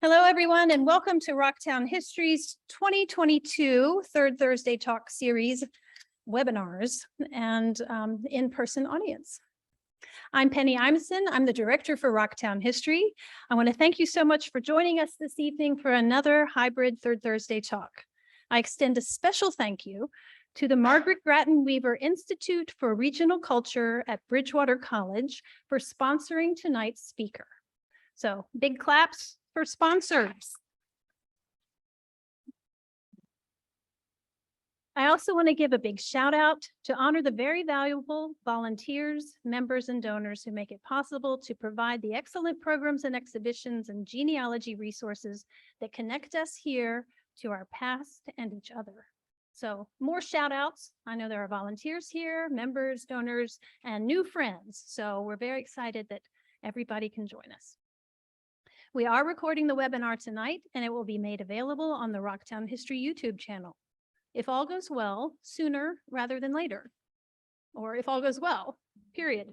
Hello, everyone, and welcome to Rocktown History's 2022 Third Thursday Talk Series webinars and in-person audience. I'm Penny Imeson. I'm the director for Rocktown History. I want to thank you so much for joining us this evening for another hybrid Third Thursday Talk. I extend a special thank you to the Margaret Grattan Weaver Institute for Regional Culture at Bridgewater College for sponsoring tonight's speaker. So big claps for sponsors. I also want to give a big shout out to honor the very valuable volunteers, members, and donors who make it possible to provide the excellent programs and exhibitions and genealogy resources that connect us here to our past and each other. So more shout outs. I know there are volunteers here, members, donors, and new friends. So we're very excited that everybody can join us. We are recording the webinar tonight, and it will be made available on the Rocktown History YouTube channel. If all goes well, sooner rather than later, or if all goes well, period.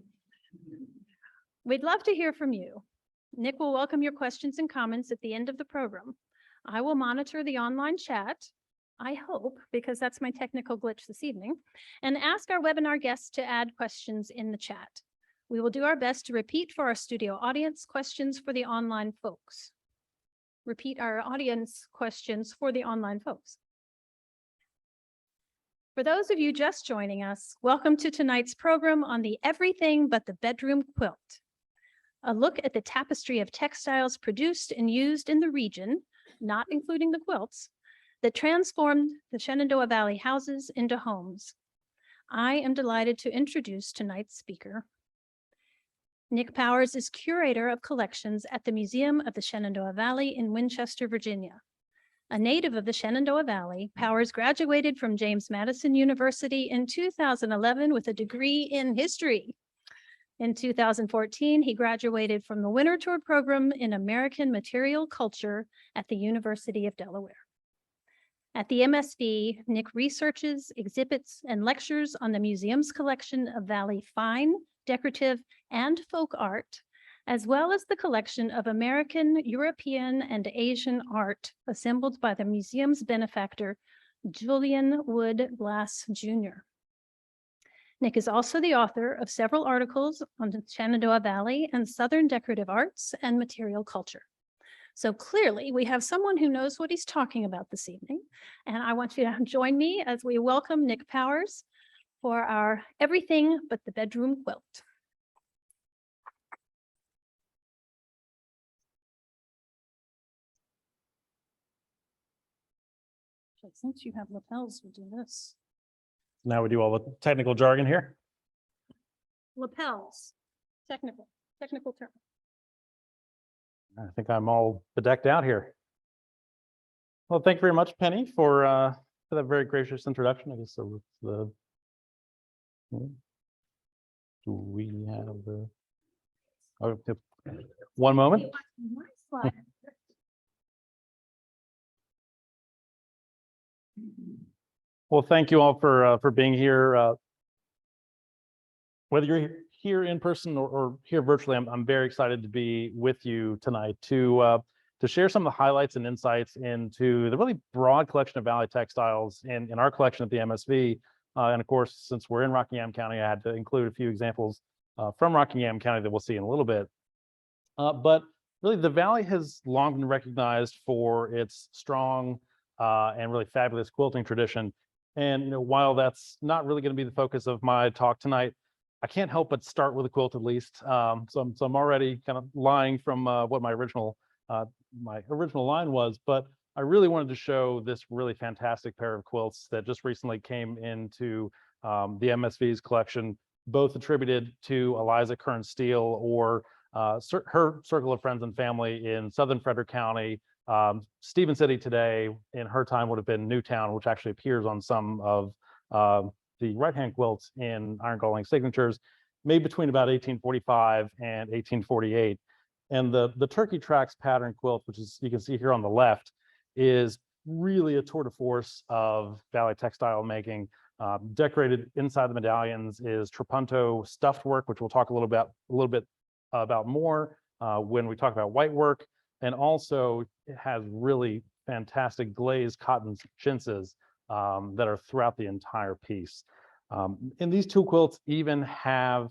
We'd love to hear from you. Nick will welcome your questions and comments at the end of the program. I will monitor the online chat, I hope, because that's my technical glitch this evening, and ask our webinar guests to add questions in the chat. We will do our best to repeat for our studio audience questions for the online folks. Repeat our audience questions for the online folks. For those of you just joining us, welcome to tonight's program on the Everything But the Bedroom Quilt. A look at the tapestry of textiles produced and used in the region, not including the quilts, that transformed the Shenandoah Valley houses into homes. I am delighted to introduce tonight's speaker. Nick Powers is Curator of Collections at the Museum of the Shenandoah Valley in Winchester, Virginia. A native of the Shenandoah Valley, Powers graduated from James Madison University in 2011 with a degree in history. In 2014, he graduated from the Winterthur Program in American Material Culture at the University of Delaware. At the MSV, Nick researches, exhibits, and lectures on the museum's collection of Valley fine, decorative, and folk art, as well as the collection of American, European, and Asian art assembled by the museum's benefactor, Julian Wood Glass Jr. Nick is also the author of several articles on the Shenandoah Valley and Southern decorative arts and material culture. So clearly we have someone who knows what he's talking about this evening, and I want you to join me as we welcome Nick Powers for our Everything But the Bedroom Quilt. So since you have lapels, we'll do this. Now we do all the technical jargon here. Lapels, technical term. I think I'm all bedecked out here. Well, thank you very much, Penny, for that very gracious introduction. I guess so. Do we have the? Oh, one moment. Well, thank you all for being here. Whether you're here in person or here virtually, I'm very excited to be with you tonight to share some of the highlights and insights into the really broad collection of Valley textiles in our collection at the MSV. And of course, since we're in Rockingham County, I had to include a few examples from Rockingham County that we'll see in a little bit. But really, the Valley has long been recognized for its strong and really fabulous quilting tradition. And while that's not really going to be the focus of my talk tonight, I can't help but start with a quilt at least. So I'm already kind of lying from what my original line was, but I really wanted to show this really fantastic pair of quilts that just recently came into the MSV's collection, both attributed to Eliza Kern Steele or her circle of friends and family in Southern Frederick County. Stephen City today, in her time, would have been Newtown, which actually appears on some of the right-hand quilts in Iron Galling signatures, made between about 1845 and 1848. And the turkey tracks pattern quilt, which is you can see here on the left, is really a tour de force of Valley textile making. Decorated inside the medallions is trapunto stuffed work, which we'll talk a little bit about more when we talk about whitework. And also it has really fantastic glazed cotton chintzes that are throughout the entire piece. And these two quilts even have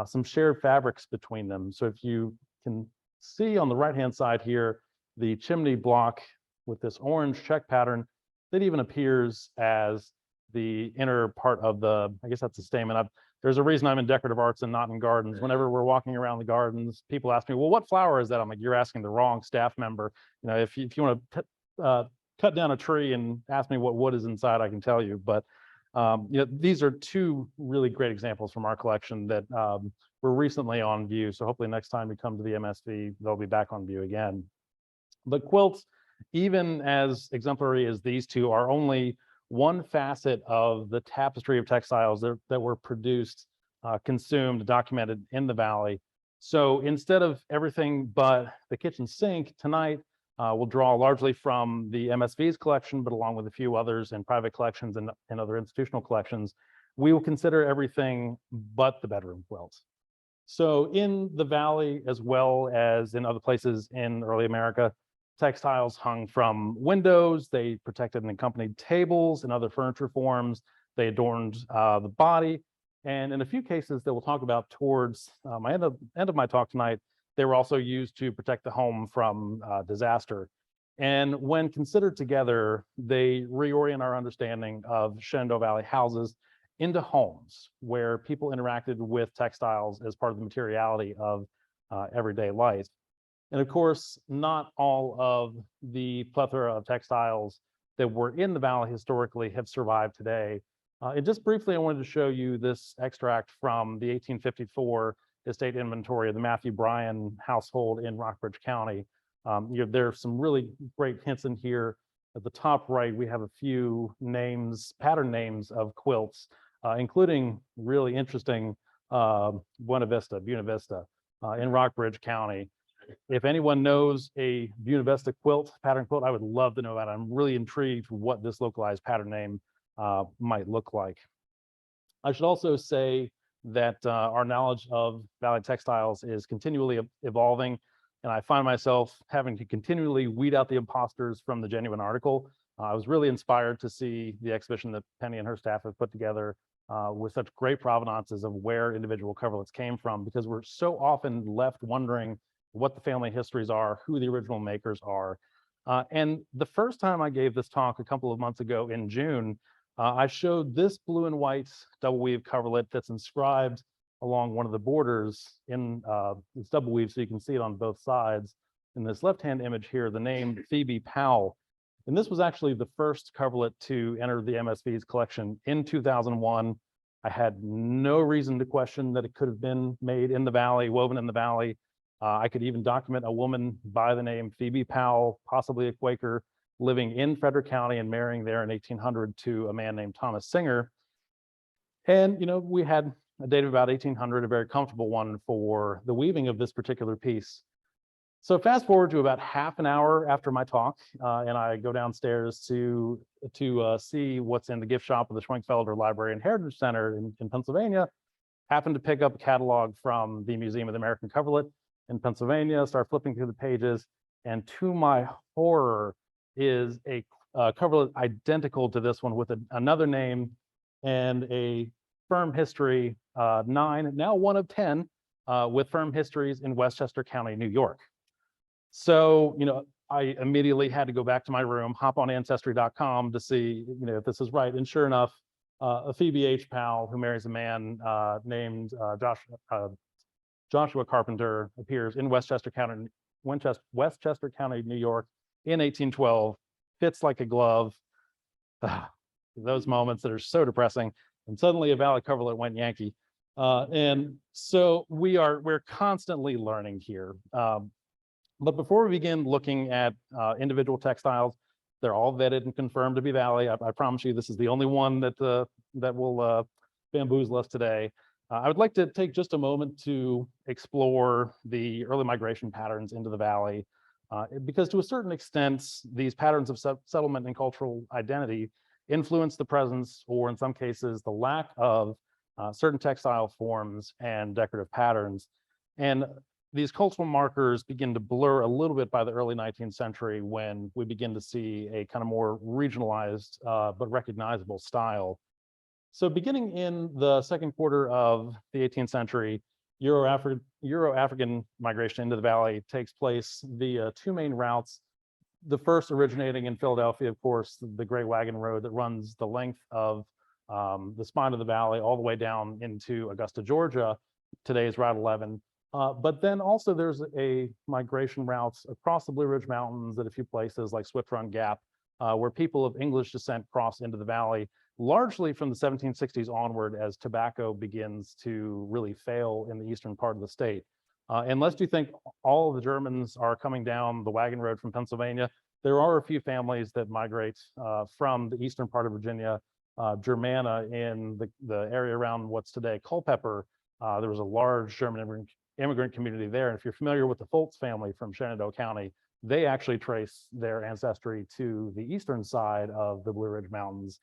some shared fabrics between them. So if you can see on the right-hand side here, the chimney block with this orange check pattern, that even appears as the inner part of the, I guess that's the stamen. There's a reason I'm in decorative arts and not in gardens. Whenever we're walking around the gardens, people ask me, well, what flower is that? I'm like, you're asking the wrong staff member. You know, if you want to cut down a tree and ask me what wood is inside, I can tell you. But you know, these are two really great examples from our collection that were recently on view. So hopefully next time we come to the MSV, they'll be back on view again. But quilts, even as exemplary as these two, are only one facet of the tapestry of textiles that were produced, consumed, documented in the Valley. So instead of everything but the kitchen sink, tonight we'll draw largely from the MSV's collection, but along with a few others in private collections and other institutional collections, we will consider everything but the bedroom quilts. So in the Valley, as well as in other places in early America, textiles hung from windows, they protected and accompanied tables and other furniture forms, they adorned the body, and in a few cases that we'll talk about towards my end of my talk tonight, they were also used to protect the home from disaster. And when considered together, they reorient our understanding of Shenandoah Valley houses into homes where people interacted with textiles as part of the materiality of everyday life. And of course, not all of the plethora of textiles that were in the Valley historically have survived today. And just briefly, I wanted to show you this extract from the 1854 estate inventory of the Matthew Bryan household in Rockbridge County. There are some really great hints in here. At the top right, we have a few names, pattern names of quilts, including really interesting Buena Vista in Rockbridge County. If anyone knows a Buena Vista quilt, pattern quilt, I would love to know that. I'm really intrigued what this localized pattern name might look like. I should also say that our knowledge of Valley textiles is continually evolving, and I find myself having to continually weed out the imposters from the genuine article. I was really inspired to see the exhibition that Penny and her staff have put together with such great provenances of where individual coverlets came from, because we're so often left wondering what the family histories are, who the original makers are. And the first time I gave this talk a couple of months ago in June, I showed this blue and white double weave coverlet that's inscribed along one of the borders in it's double weave, so you can see it on both sides. In this left-hand image here, the name Phoebe Powell. And this was actually the first coverlet to enter the MSV's collection in 2001. I had no reason to question that it could have been made in the Valley, woven in the Valley. I could even document a woman by the name Phoebe Powell, possibly a Quaker, living in Frederick County and marrying there in 1800 to a man named Thomas Singer. And, you know, we had a date of about 1800, a very comfortable one for the weaving of this particular piece. So fast forward to about half an hour after my talk, and I go downstairs to see what's in the gift shop of the Schwenkfelder Library and Heritage Center in Pennsylvania. Happened to pick up a catalog from the Museum of the American Coverlet in Pennsylvania, start flipping through the pages, and to my horror is a coverlet identical to this one with another name and a firm history, 9, now 1 of 10, with firm histories in Westchester County, New York. So, you know, I immediately had to go back to my room, hop on ancestry.com to see, you know, if this is right. And sure enough, a Phoebe H. Powell, who marries a man named Joshua Carpenter, appears in Westchester County, New York in 1812, fits like a glove. Those moments that are so depressing. And suddenly a Valley coverlet went Yankee. And so we're constantly learning here. But before we begin looking at individual textiles, they're all vetted and confirmed to be Valley. I promise you, this is the only one that will bamboozle us today. I would like to take just a moment to explore the early migration patterns into the Valley, because to a certain extent, these patterns of settlement and cultural identity influence the presence, or in some cases, the lack of certain textile forms and decorative patterns. And these cultural markers begin to blur a little bit by the early 19th century when we begin to see a kind of more regionalized but recognizable style. So beginning in the second quarter of the 18th century, Euro-African migration into the valley takes place via two main routes. The first originating in Philadelphia, of course, the Great Wagon Road that runs the length of the spine of the valley all the way down into Augusta, Georgia, today's Route 11. But then also there's a migration routes across the Blue Ridge Mountains at a few places like Swift Run Gap, where people of English descent cross into the valley, largely from the 1760s onward as tobacco begins to really fail in the eastern part of the state. And lest you think all of the Germans are coming down the wagon road from Pennsylvania, there are a few families that migrate from the eastern part of Virginia, Germana in the area around what's today Culpeper. There was a large German immigrant community there. And if you're familiar with the Fultz family from Shenandoah County, they actually trace their ancestry to the eastern side of the Blue Ridge Mountains,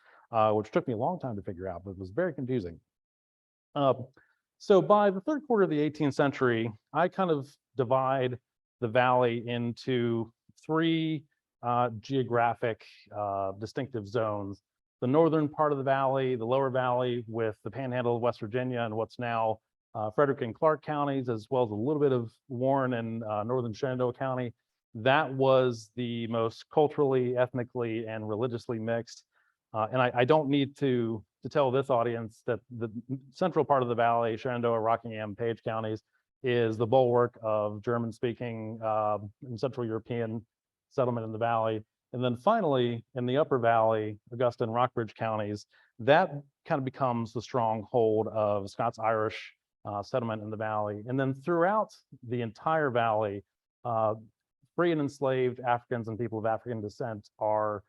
which took me a long time to figure out, but it was very confusing. So by the third quarter of the 18th century, I kind of divide the valley into three geographic distinctive zones. The northern part of the valley, the lower valley with the panhandle of West Virginia and what's now Frederick and Clark counties, as well as a little bit of Warren and northern Shenandoah County. That was the most culturally, ethnically, and religiously mixed. And I don't need to tell this audience that the central part of the valley, Shenandoah, Rockingham, Page counties, is the bulwark of German-speaking and Central European settlement in the valley. And then finally, in the upper valley, Augusta and Rockbridge counties, that kind of becomes the stronghold of Scots-Irish settlement in the valley. And then throughout the entire valley, free and enslaved Africans and people of African descent are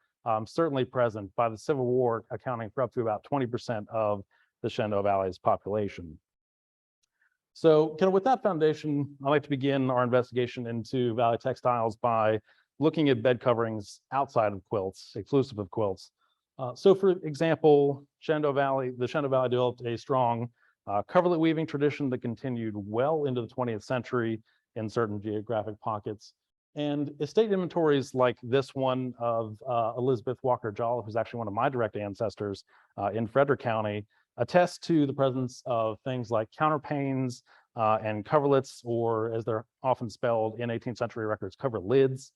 certainly present, by the Civil War accounting for up to about 20% of the Shenandoah Valley's population. So kind of with that foundation, I'd like to begin our investigation into Valley textiles by looking at bed coverings outside of quilts, exclusive of quilts. So for example, the Shenandoah Valley developed a strong coverlet weaving tradition that continued well into the 20th century in certain geographic pockets. And estate inventories like this one of Elizabeth Walker Joll, who's actually one of my direct ancestors in Frederick County, attest to the presence of things like counterpanes and coverlets, or as they're often spelled in 18th century records, coverlids,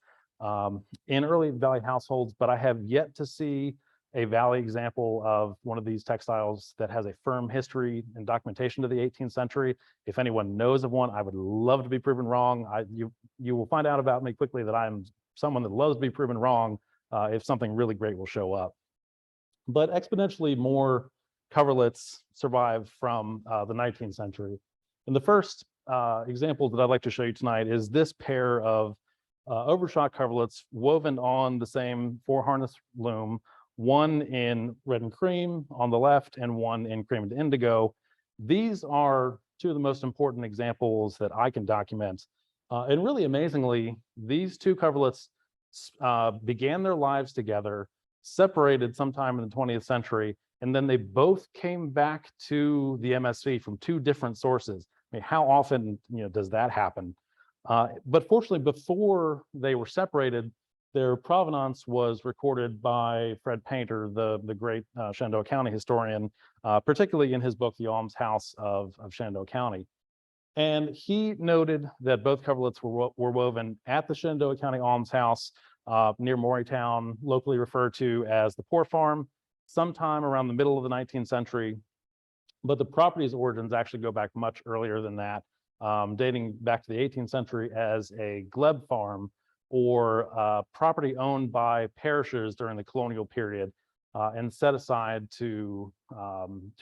in early Valley households. But I have yet to see a Valley example of one of these textiles that has a firm history and documentation to the 18th century. If anyone knows of one, I would love to be proven wrong. You will find out about me quickly that I'm someone that loves to be proven wrong if something really great will show up. But exponentially more coverlets survive from the 19th century. And the first example that I'd like to show you tonight is this pair of overshot coverlets woven on the same four harness loom, one in red and cream on the left and one in cream and indigo. These are two of the most important examples that I can document. And really amazingly, these two coverlets began their lives together, separated sometime in the 20th century, and then they both came back to the MSV from two different sources. I mean, how often does that happen? But fortunately, before they were separated, their provenance was recorded by Fred Painter, the great Shenandoah County historian, particularly in his book, The Almshouse of Shenandoah County. And he noted that both coverlets were woven at the Shenandoah County Almshouse near Morristown, locally referred to as the Poor Farm, sometime around the middle of the 19th century. But the property's origins actually go back much earlier than that, dating back to the 18th century as a glebe farm, or property owned by parishes during the colonial period and set aside to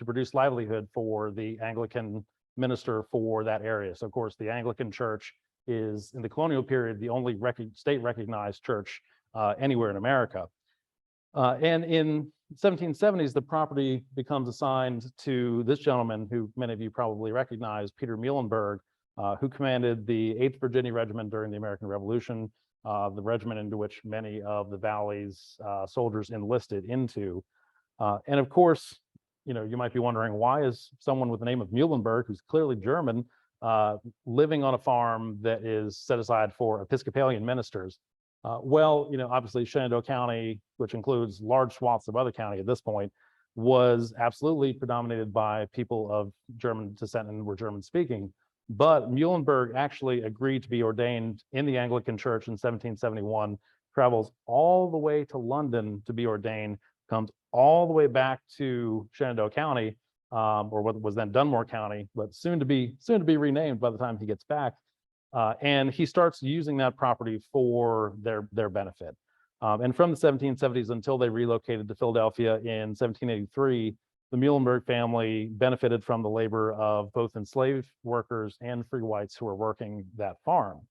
produce livelihood for the Anglican minister for that area. So of course, the Anglican Church is, in the colonial period, the only state recognized church anywhere in America. And in 1770s, the property becomes assigned to this gentleman who many of you probably recognize, Peter Muhlenberg, who commanded the 8th Virginia Regiment during the American Revolution, the regiment into which many of the Valley's soldiers enlisted into. And of course, you might be wondering, why is someone with the name of Muhlenberg, who's clearly German, living on a farm that is set aside for Episcopalian ministers. Well, obviously Shenandoah County, which includes large swaths of other county at this point, was absolutely predominated by people of German descent and were German speaking. But Muhlenberg actually agreed to be ordained in the Anglican Church in 1771, travels all the way to London to be ordained, comes all the way back to Shenandoah County, or what was then Dunmore County, but soon to be renamed by the time he gets back. And he starts using that property for their benefit. And from the 1770s until they relocated to Philadelphia in 1783, the Muhlenberg family benefited from the labor of both enslaved workers and free whites who were working that farm.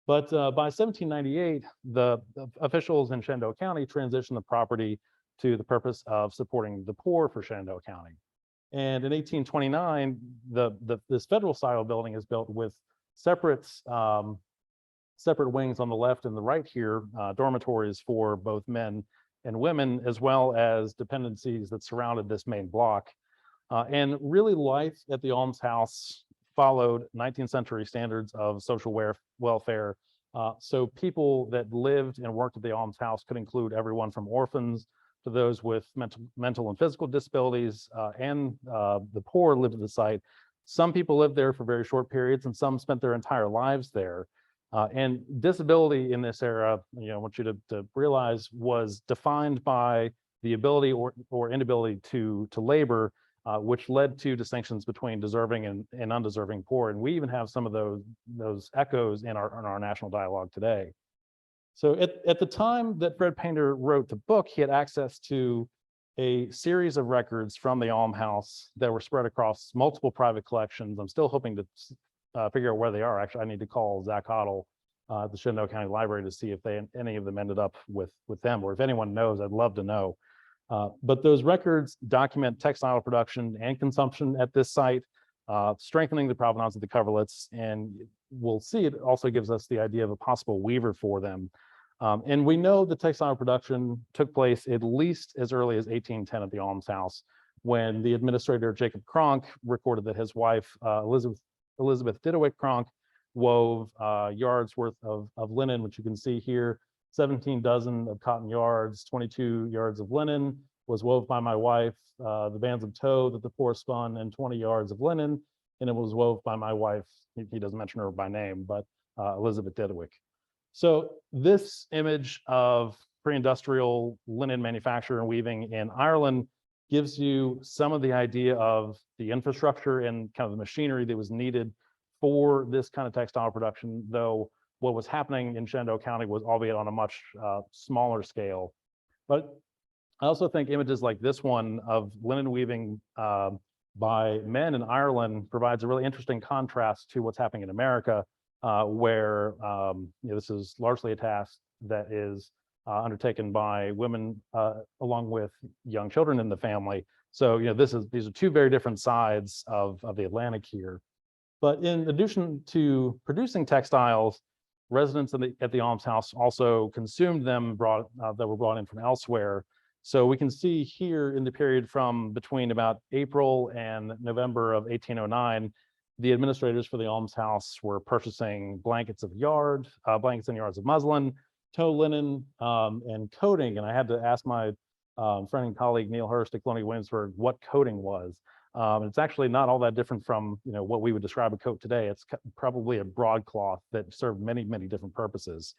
But by 1798, the officials in Shenandoah County transitioned the property to the purpose of supporting the poor for Shenandoah County. And in 1829, this federal style building is built with separate wings on the left and the right here, dormitories for both men and women, as well as dependencies that surrounded this main block. And really life at the almshouse followed 19th century standards of social welfare. So people that lived and worked at the almshouse could include everyone from orphans to those with mental and physical disabilities, and the poor lived at the site. Some people lived there for very short periods and some spent their entire lives there. And disability in this era, I want you to realize, was defined by the ability or inability to labor, which led to distinctions between deserving and undeserving poor. And we even have some of those echoes in our national dialogue today. So at the time that Fred Painter wrote the book, he had access to a series of records from the almshouse that were spread across multiple private collections. I'm still hoping to figure out where they are. Actually, I need to call Zach Ottle at the Shenandoah County Library to see if any of them ended up with them, or if anyone knows, I'd love to know. But those records document textile production and consumption at this site, strengthening the provenance of the coverlets, and we'll see it also gives us the idea of a possible weaver for them. And we know the textile production took place at least as early as 1810 at the almshouse, when the administrator Jacob Cronk recorded that his wife Elizabeth Didewick Cronk wove yards worth of linen, which you can see here. 17 dozen of cotton yards, 22 yards of linen was wove by my wife, the bands of tow that the poor spun, and 20 yards of linen, and it was wove by my wife. He doesn't mention her by name, but Elizabeth Didewick. So this image of pre-industrial linen manufacture and weaving in Ireland gives you some of the idea of the infrastructure and kind of the machinery that was needed for this kind of textile production, though what was happening in Shenandoah County was albeit on a much smaller scale. But I also think images like this one of linen weaving by men in Ireland provides a really interesting contrast to what's happening in America, where this is largely a task that is undertaken by women along with young children in the family. So these are two very different sides of the Atlantic here. But in addition to producing textiles, residents at the almshouse also consumed them that were brought in from elsewhere. So we can see here in the period from between about April and November of 1809, the administrators for the almshouse were purchasing blankets and yards of muslin, tow linen, and coating. And I had to ask my friend and colleague Neil Hurst at Colonial Williamsburg what coating was. It's actually not all that different from what we would describe a coat today. It's probably a broadcloth that served many, many different purposes.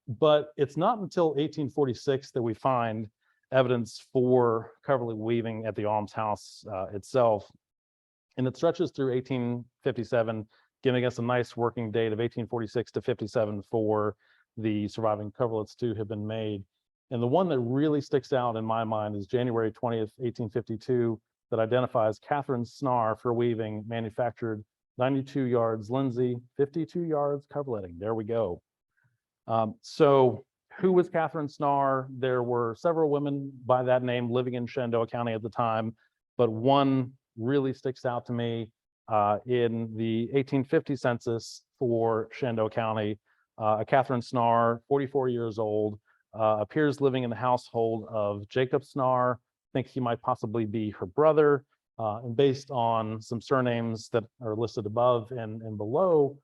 But it's not until 1846 that we find evidence for coverlet weaving at the almshouse itself. And it stretches through 1857, giving us a nice working date of 1846 to 57 for the surviving coverlets to have been made. And the one that really sticks out in my mind is January 20th, 1852, that identifies Catherine Snar for weaving, manufactured 92 yards Lindsay, 52 yards coverletting. There we go. So who was Catherine Snar? There were several women by that name living in Shenandoah County at the time, but one really sticks out to me. In the 1850 census for Shenandoah County, Catherine Snar, 44 years old, appears living in the household of Jacob Snar. I think he might possibly be her brother. And based on some surnames that are listed above and below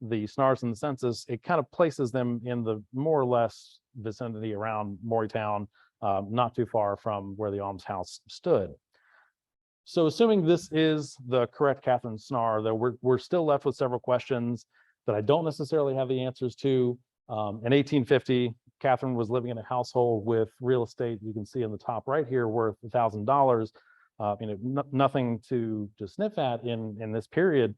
the snars in the census, it kind of places them in the more or less vicinity around Morristown, not too far from where the almshouse stood. So assuming this is the correct Catherine Snar, though we're still left with several questions that I don't necessarily have the answers to. In 1850, Catherine was living in a household with real estate, you can see in the top right here, worth $1,000. Nothing to sniff at in this period.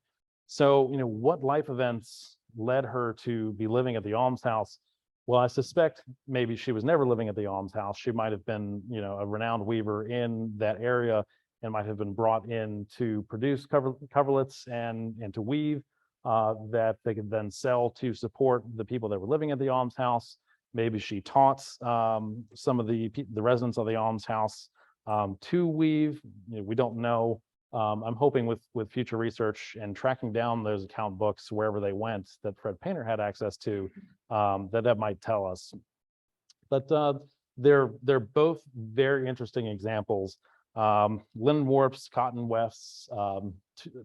So, what life events led her to be living at the almshouse? Well, I suspect maybe she was never living at the almshouse. She might have been, a renowned weaver in that area and might have been brought in to produce coverlets and to weave that they could then sell to support the people that were living at the almshouse. Maybe she taught some of the residents of the almshouse to weave. We don't know. I'm hoping with future research and tracking down those account books wherever they went that Fred Painter had access to, that might tell us. But they're both very interesting examples. Linen warps, cotton wefts,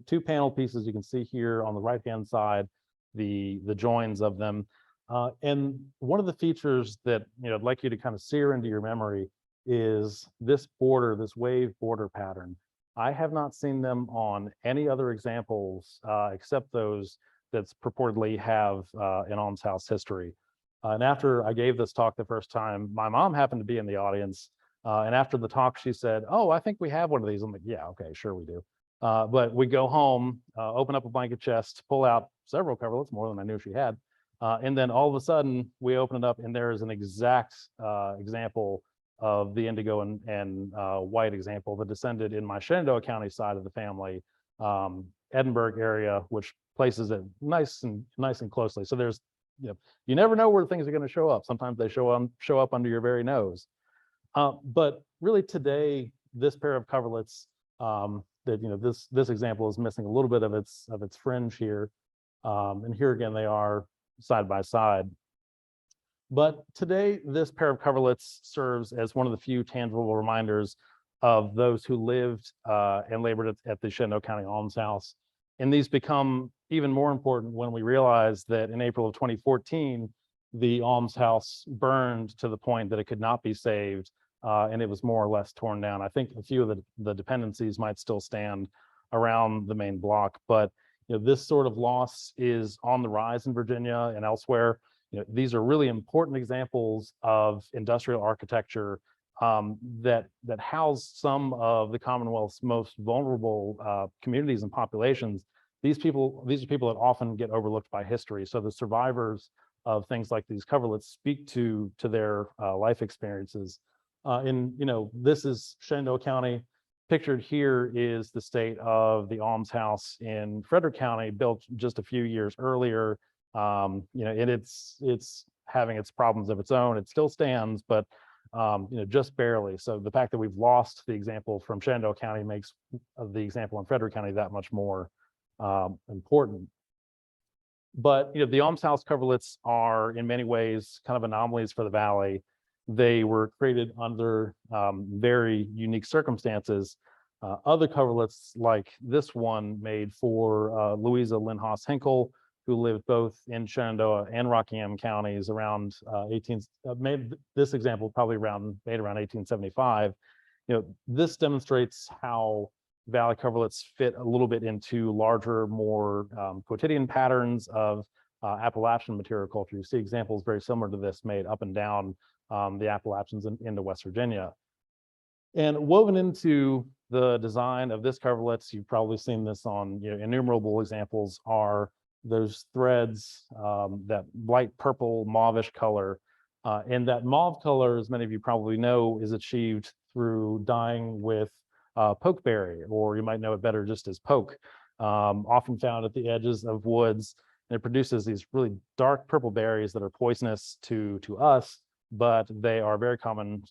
two panel pieces you can see here on the right hand side, the joins of them. And one of the features that I'd like you to kind of sear into your memory is this border, this wave border pattern. I have not seen them on any other examples except those that purportedly have an almshouse history. And after I gave this talk the first time, my mom happened to be in the audience. And after the talk, she said, "Oh, I think we have one of these." I'm like, "Yeah, okay, sure we do." But we go home, open up a blanket chest, pull out several coverlets, more than I knew she had. And then all of a sudden, we open it up, and there is an exact example of the indigo and white example that descended in my Shenandoah County side of the family, Edinburgh area, which places it nice and closely. So there's, you never know where things are going to show up. Sometimes they show up under your very nose. But really today, this pair of coverlets, that this example is missing a little bit of its fringe here, and here again they are side by side. But today, this pair of coverlets serves as one of the few tangible reminders of those who lived and labored at the Shenandoah County Almshouse. And these become even more important when we realize that in April of 2014, the almshouse burned to the point that it could not be saved, and it was more or less torn down. I think a few of the dependencies might still stand around the main block, but this sort of loss is on the rise in Virginia and elsewhere. These are really important examples of industrial architecture that house some of the Commonwealth's most vulnerable communities and populations. These are people that often get overlooked by history. So the survivors of things like these coverlets speak to their life experiences. This is Shenandoah County. Pictured here is the state of the almshouse in Frederick County, built just a few years earlier. And it's having its problems of its own. It still stands, but just barely. So the fact that we've lost the example from Shenandoah County makes the example in Frederick County that much more important. But the almshouse coverlets are in many ways kind of anomalies for the valley. They were created under very unique circumstances. Other coverlets like this one made for Louisa Lindhaus Hinkle, who lived both in Shenandoah and Rockingham counties around made this example probably made around 1875. This demonstrates how valley coverlets fit a little bit into larger, more quotidian patterns of Appalachian material culture. You see examples very similar to this made up and down the Appalachians into West Virginia. And woven into the design of this coverlets, you've probably seen this on innumerable examples, are those threads, that light purple mauvish color. And that mauve color, as many of you probably know, is achieved through dyeing with pokeberry, or you might know it better just as poke, often found at the edges of woods. And it produces these really dark purple berries that are poisonous to us, but they are very common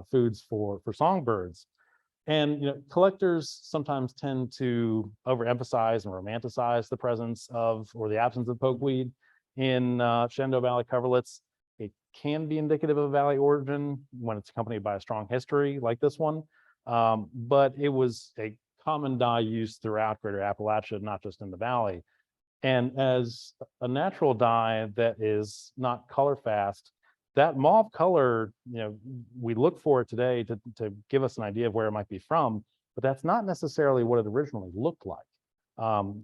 foods for songbirds. And collectors sometimes tend to overemphasize and romanticize the presence of or the absence of pokeweed in Shenandoah Valley coverlets. It can be indicative of a valley origin when it's accompanied by a strong history like this one, but it was a common dye used throughout Greater Appalachia, not just in the Valley. And as a natural dye that is not color fast, that mauve color, we look for it today to give us an idea of where it might be from, but that's not necessarily what it originally looked like.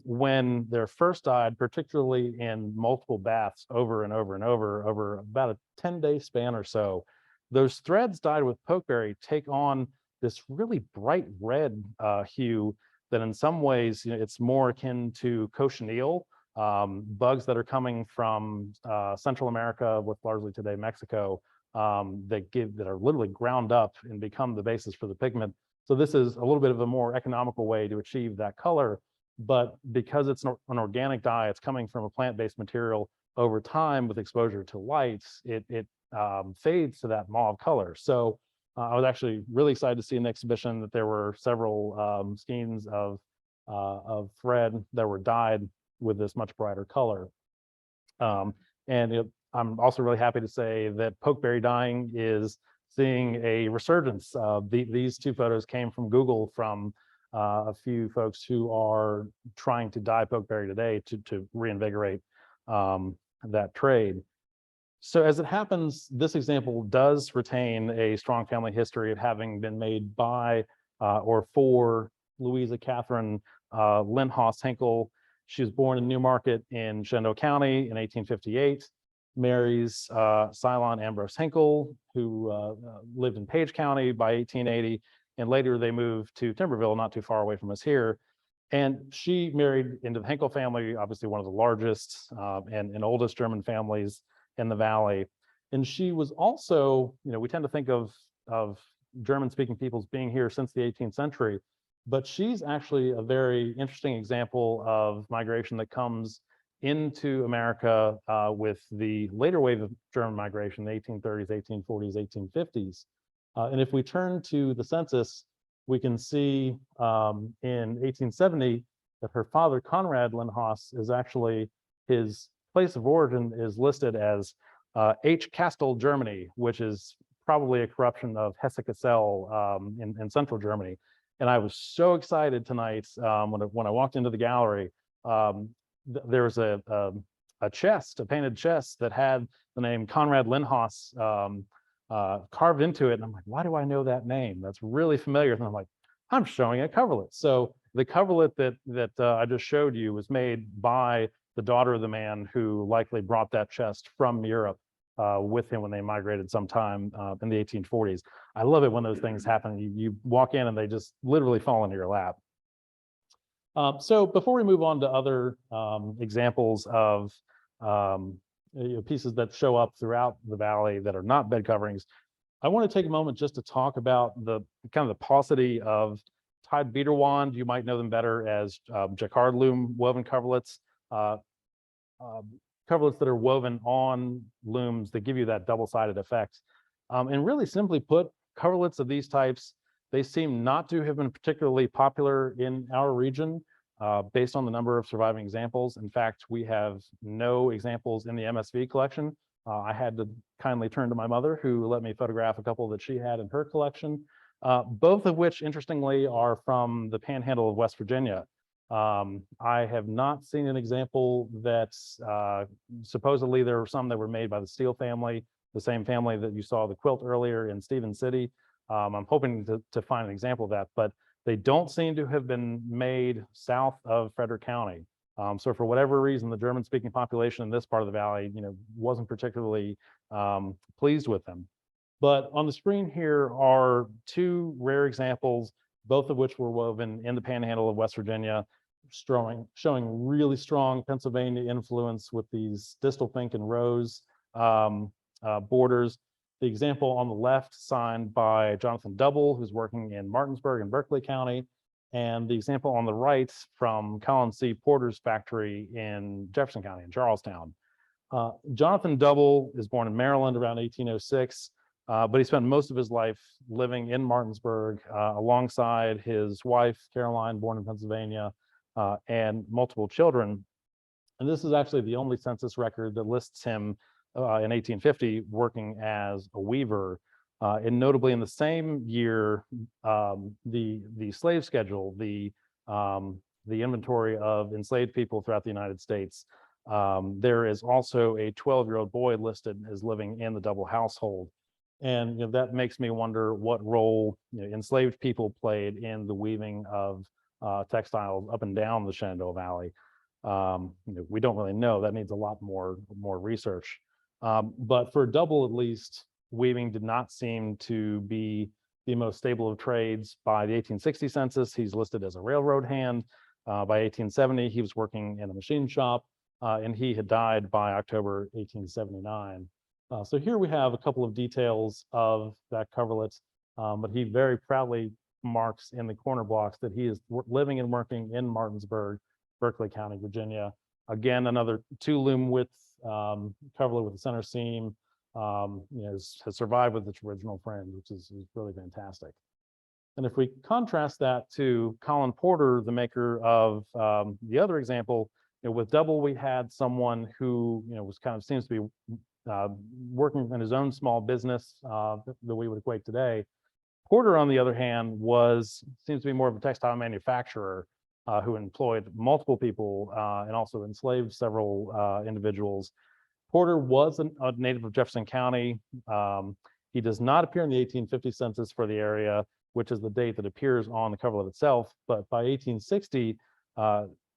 When they're first dyed, particularly in multiple baths over and over and over about a 10-day span or so, those threads dyed with pokeberry take on this really bright red hue that in some ways, it's more akin to cochineal, bugs that are coming from Central America, with largely today Mexico, that are literally ground up and become the basis for the pigment. So this is a little bit of a more economical way to achieve that color. But because it's an organic dye, it's coming from a plant-based material, over time with exposure to lights, it fades to that mauve color. So I was actually really excited to see in the exhibition that there were several skeins of thread that were dyed with this much brighter color. I'm also really happy to say that pokeberry dyeing is seeing a resurgence. These two photos came from Google, from a few folks who are trying to dye pokeberry today to reinvigorate that trade. So as it happens, this example does retain a strong family history of having been made by or for Louisa Catherine Lindhaus Henkel. She was born in Newmarket in Shenandoah County in 1858, marries Cylon Ambrose Henkel, who lived in Page County by 1880, and later they moved to Timberville, not too far away from us here. And she married into the Henkel family, obviously one of the largest and oldest German families in the Valley. And she was also, we tend to think of German-speaking peoples being here since the 18th century, but she's actually a very interesting example of migration that comes into America with the later wave of German migration, the 1830s, 1840s, 1850s. And if we turn to the census, we can see in 1870 that her father, Conrad Lindhaus, is actually, his place of origin is listed as H. Kastel, Germany, which is probably a corruption of Hesse-Kassel in central Germany. And I was so excited tonight when I walked into the gallery. There was a chest, a painted chest that had the name Conrad Lindhaus carved into it. And I'm like, why do I know that name? That's really familiar. And I'm like, I'm showing a coverlet. So the coverlet that I just showed you was made by the daughter of the man who likely brought that chest from Europe with him when they migrated sometime in the 1840s. I love it when those things happen. You walk in and they just literally fall into your lap. So before we move on to other examples of pieces that show up throughout the Valley that are not bed coverings, I want to take a moment just to talk about the kind of the paucity of tied beater wand. You might know them better as jacquard loom woven coverlets. Coverlets that are woven on looms that give you that double-sided effect. And really simply put, coverlets of these types, they seem not to have been particularly popular in our region based on the number of surviving examples. In fact, we have no examples in the MSV collection. I had to kindly turn to my mother, who let me photograph a couple that she had in her collection, both of which, interestingly, are from the Panhandle of West Virginia. I have not seen an example that's supposedly there were some that were made by the Steele family, the same family that you saw the quilt earlier in Stevens City. I'm hoping to find an example of that, but they don't seem to have been made south of Frederick County. So for whatever reason, the German-speaking population in this part of the Valley, wasn't particularly pleased with them. But on the screen here are two rare examples, both of which were woven in the Panhandle of West Virginia, showing really strong Pennsylvania influence with these distal pink and rose borders. The example on the left, signed by Jonathan Double, who's working in Martinsburg and Berkeley County, and the example on the right from Colin C. Porter's factory in Jefferson County in Charlestown. Jonathan Double is born in Maryland around 1806, but he spent most of his life living in Martinsburg alongside his wife, Caroline, born in Pennsylvania, and multiple children. And this is actually the only census record that lists him in 1850 working as a weaver. And notably in the same year, the slave schedule, the inventory of enslaved people throughout the United States, there is also a 12-year-old boy listed as living in the double household. And that makes me wonder what role enslaved people played in the weaving of textiles up and down the Shenandoah Valley. We don't really know. That needs a lot more research. But for double, at least, weaving did not seem to be the most stable of trades. By the 1860 census, he's listed as a railroad hand. By 1870, he was working in a machine shop, and he had died by October 1879. So here we have a couple of details of that coverlet, but he very proudly marks in the corner blocks that he is living and working in Martinsburg, Berkeley County, Virginia. Again, another 2-loom width coverlet with a center seam, has survived with its original frame, which is really fantastic. And if we contrast that to Colin Porter, the maker of the other example, with double, we had someone who was kind of seems to be working in his own small business that we would equate today. Porter, on the other hand, seems to be more of a textile manufacturer who employed multiple people and also enslaved several individuals. Porter was a native of Jefferson County. He does not appear in the 1850 census for the area, which is the date that appears on the coverlet itself. But by 1860,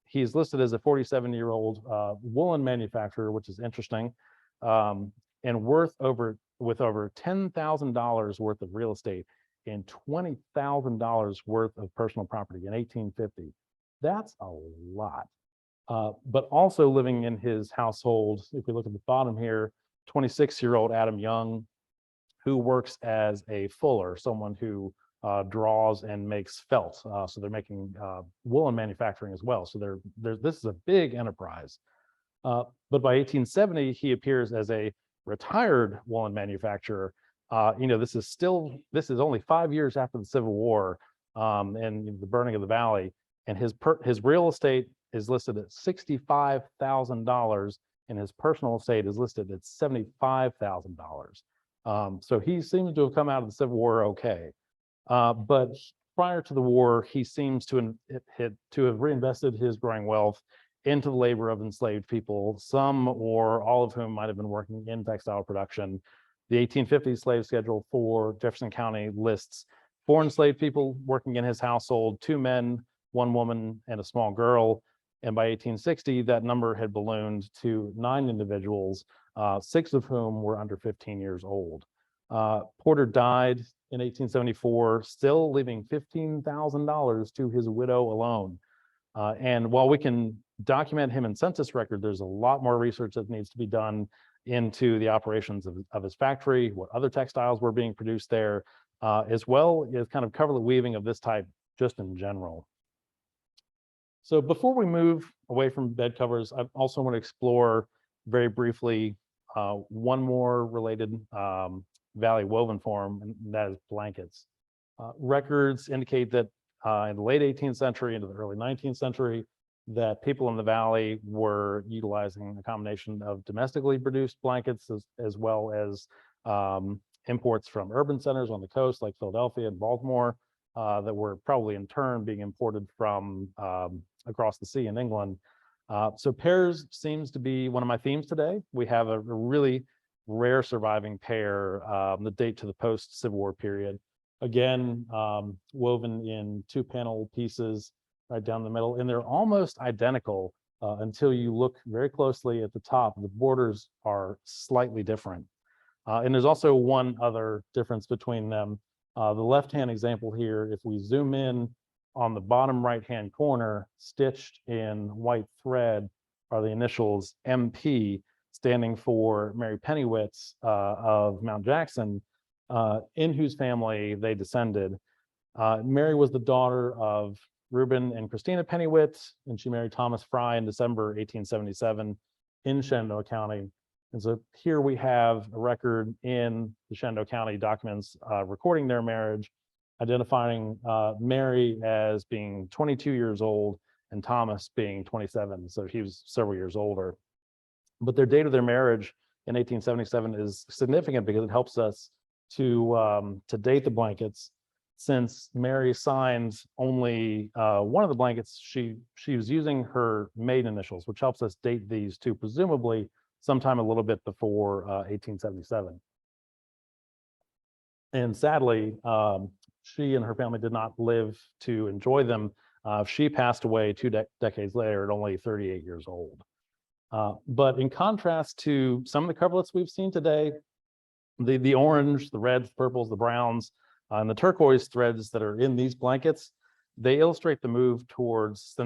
he's listed as a 47-year-old woolen manufacturer, which is interesting, and with over $10,000 worth of real estate and $20,000 worth of personal property in 1850. That's a lot. But also living in his household, if we look at the bottom here, 26-year-old Adam Young, who works as a fuller, someone who draws and makes felt. So they're making woolen manufacturing as well. So this is a big enterprise. But by 1870, he appears as a retired woolen manufacturer. This is only 5 years after the Civil War and the burning of the valley, and his real estate is listed at $65,000, and his personal estate is listed at $75,000. So he seems to have come out of the Civil War okay. But prior to the war, he seems to have reinvested his growing wealth into the labor of enslaved people, some or all of whom might have been working in textile production. The 1850 slave schedule for Jefferson County lists 4 enslaved people working in his household, 2 men, 1 woman, and a small girl. And by 1860, that number had ballooned to 9 individuals, 6 of whom were under 15 years old. Porter died in 1874, still leaving $15,000 to his widow alone. And while we can document him in census record, there's a lot more research that needs to be done into the operations of his factory, what other textiles were being produced there, as well as kind of coverlet weaving of this type just in general. So before we move away from bed covers, I also want to explore very briefly one more related Valley woven form, and that is blankets. Records indicate that in the late 18th century into the early 19th century, that people in the Valley were utilizing a combination of domestically produced blankets as well as imports from urban centers on the coast like Philadelphia and Baltimore that were probably in turn being imported from across the sea in England. So pairs seems to be one of my themes today. We have a really rare surviving pair that date to the post-Civil War period. Again, woven in 2-panel pieces right down the middle, and they're almost identical until you look very closely at the top. The borders are slightly different. And there's also one other difference between them. The left-hand example here, if we zoom in on the bottom right-hand corner, stitched in white thread are the initials MP, standing for Mary Pennywitz of Mount Jackson, in whose family they descended. Mary was the daughter of Reuben and Christina Pennywitz, and she married Thomas Fry in December 1877 in Shenandoah County. And so here we have a record in the Shenandoah County documents recording their marriage, identifying Mary as being 22 years old and Thomas being 27. So he was several years older. But their date of their marriage in 1877 is significant because it helps us to date the blankets, since Mary signed only one of the blankets. She was using her maiden initials, which helps us date these two presumably sometime a little bit before 1877. And sadly, she and her family did not live to enjoy them. She passed away two decades later at only 38 years old. But in contrast to some of the coverlets we've seen today, the orange, the reds, the purples, the browns, and the turquoise threads that are in these blankets, they illustrate the move towards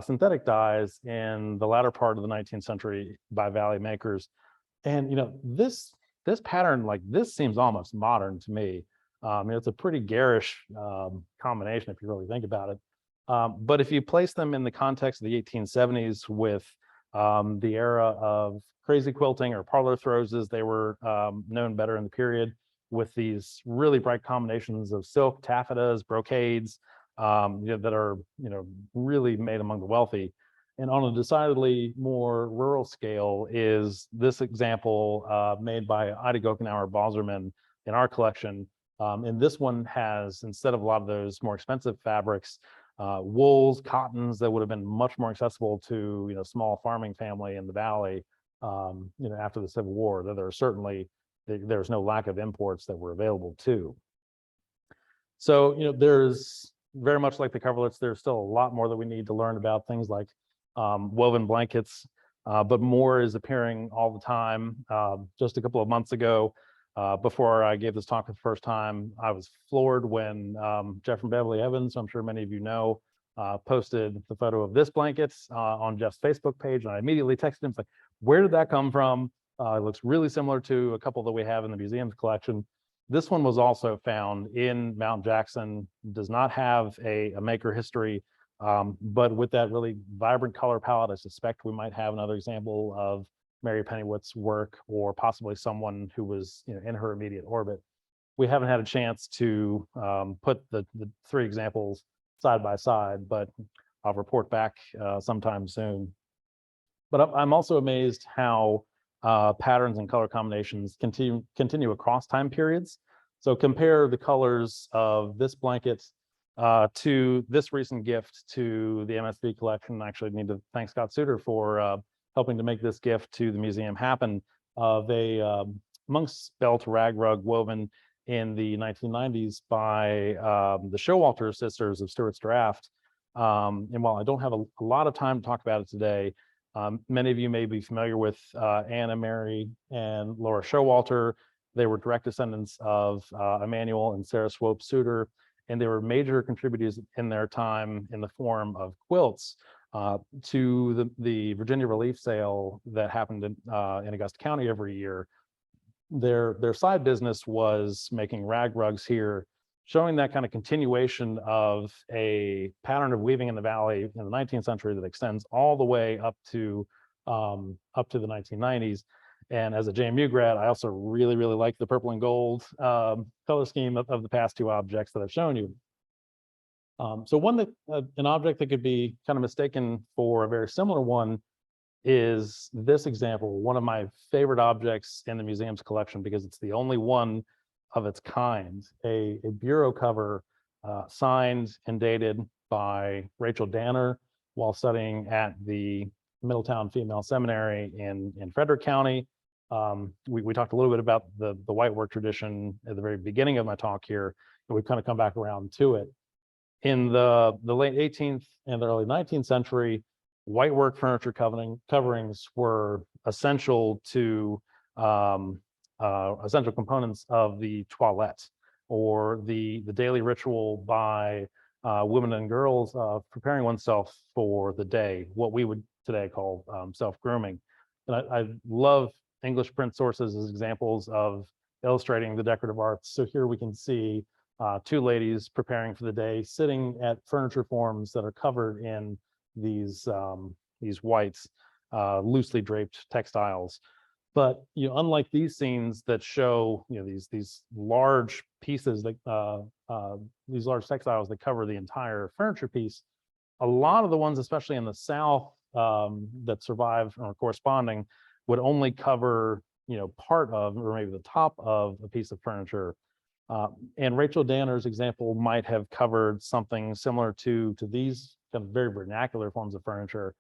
synthetic dyes in the latter part of the 19th century by Valley makers. And this pattern, like this, seems almost modern to me. It's a pretty garish combination if you really think about it. But if you place them in the context of the 1870s with the era of crazy quilting, or parlor throws as they were known better in the period, with these really bright combinations of silk, taffetas, brocades that are really made among the wealthy. And on a decidedly more rural scale is this example made by Ida Gokenauer Balzerman in our collection. And this one has, instead of a lot of those more expensive fabrics, wools, cottons that would have been much more accessible to small farming family in the valley after the Civil War. There are certainly, there's no lack of imports that were available too. So there's very much like the coverlets, there's still a lot more that we need to learn about things like woven blankets, but more is appearing all the time. Just a couple of months ago, before I gave this talk for the first time, I was floored when Jeff from Beverly Evans, I'm sure many of you know, posted the photo of this blanket on Jeff's Facebook page, and I immediately texted him, like, where did that come from? It looks really similar to a couple that we have in the museum's collection. This one was also found in Mount Jackson, does not have a maker history, but with that really vibrant color palette, I suspect we might have another example of Mary Pennywood's work, or possibly someone who was in her immediate orbit. We haven't had a chance to put the three examples side by side, but I'll report back sometime soon. But I'm also amazed how patterns and color combinations continue across time periods. So compare the colors of this blanket to this recent gift to the MSV collection. I actually need to thank Scott Suter for helping to make this gift to the museum happen, of a monk's belt rag rug woven in the 1990s by the Showalter sisters of Stewart's Draft. And while I don't have a lot of time to talk about it today, many of you may be familiar with Anna, Mary, and Laura Showalter. They were direct descendants of Emmanuel and Sarah Swope Suter, and they were major contributors in their time in the form of quilts to the Virginia Relief Sale that happened in Augusta County every year. Their side business was making rag rugs here, showing that kind of continuation of a pattern of weaving in the valley in the 19th century that extends all the way up to the 1990s. And as a JMU grad, I also really like the purple and gold color scheme of the past two objects that I've shown you. So an object that could be kind of mistaken for a very similar one is this example, one of my favorite objects in the museum's collection, because it's the only one of its kind, a bureau cover signed and dated by Rachel Danner while studying at the Middletown Female Seminary in Frederick County. We talked a little bit about the whitework tradition at the very beginning of my talk here, and we've kind of come back around to it. In the late 18th and the early 19th century, whitework furniture coverings were essential to essential components of the toilette, or the daily ritual by women and girls of preparing oneself for the day, what we would today call self-grooming. And I love English print sources as examples of illustrating the decorative arts. So here we can see two ladies preparing for the day, sitting at furniture forms that are covered in these white, loosely draped textiles. But unlike these scenes that show these large pieces that these large textiles that cover the entire furniture piece, a lot of the ones, especially in the South, that survive or corresponding, would only cover part of, or maybe the top of a piece of furniture. And Rachel Danner's example might have covered something similar to these kind of very vernacular forms of furniture.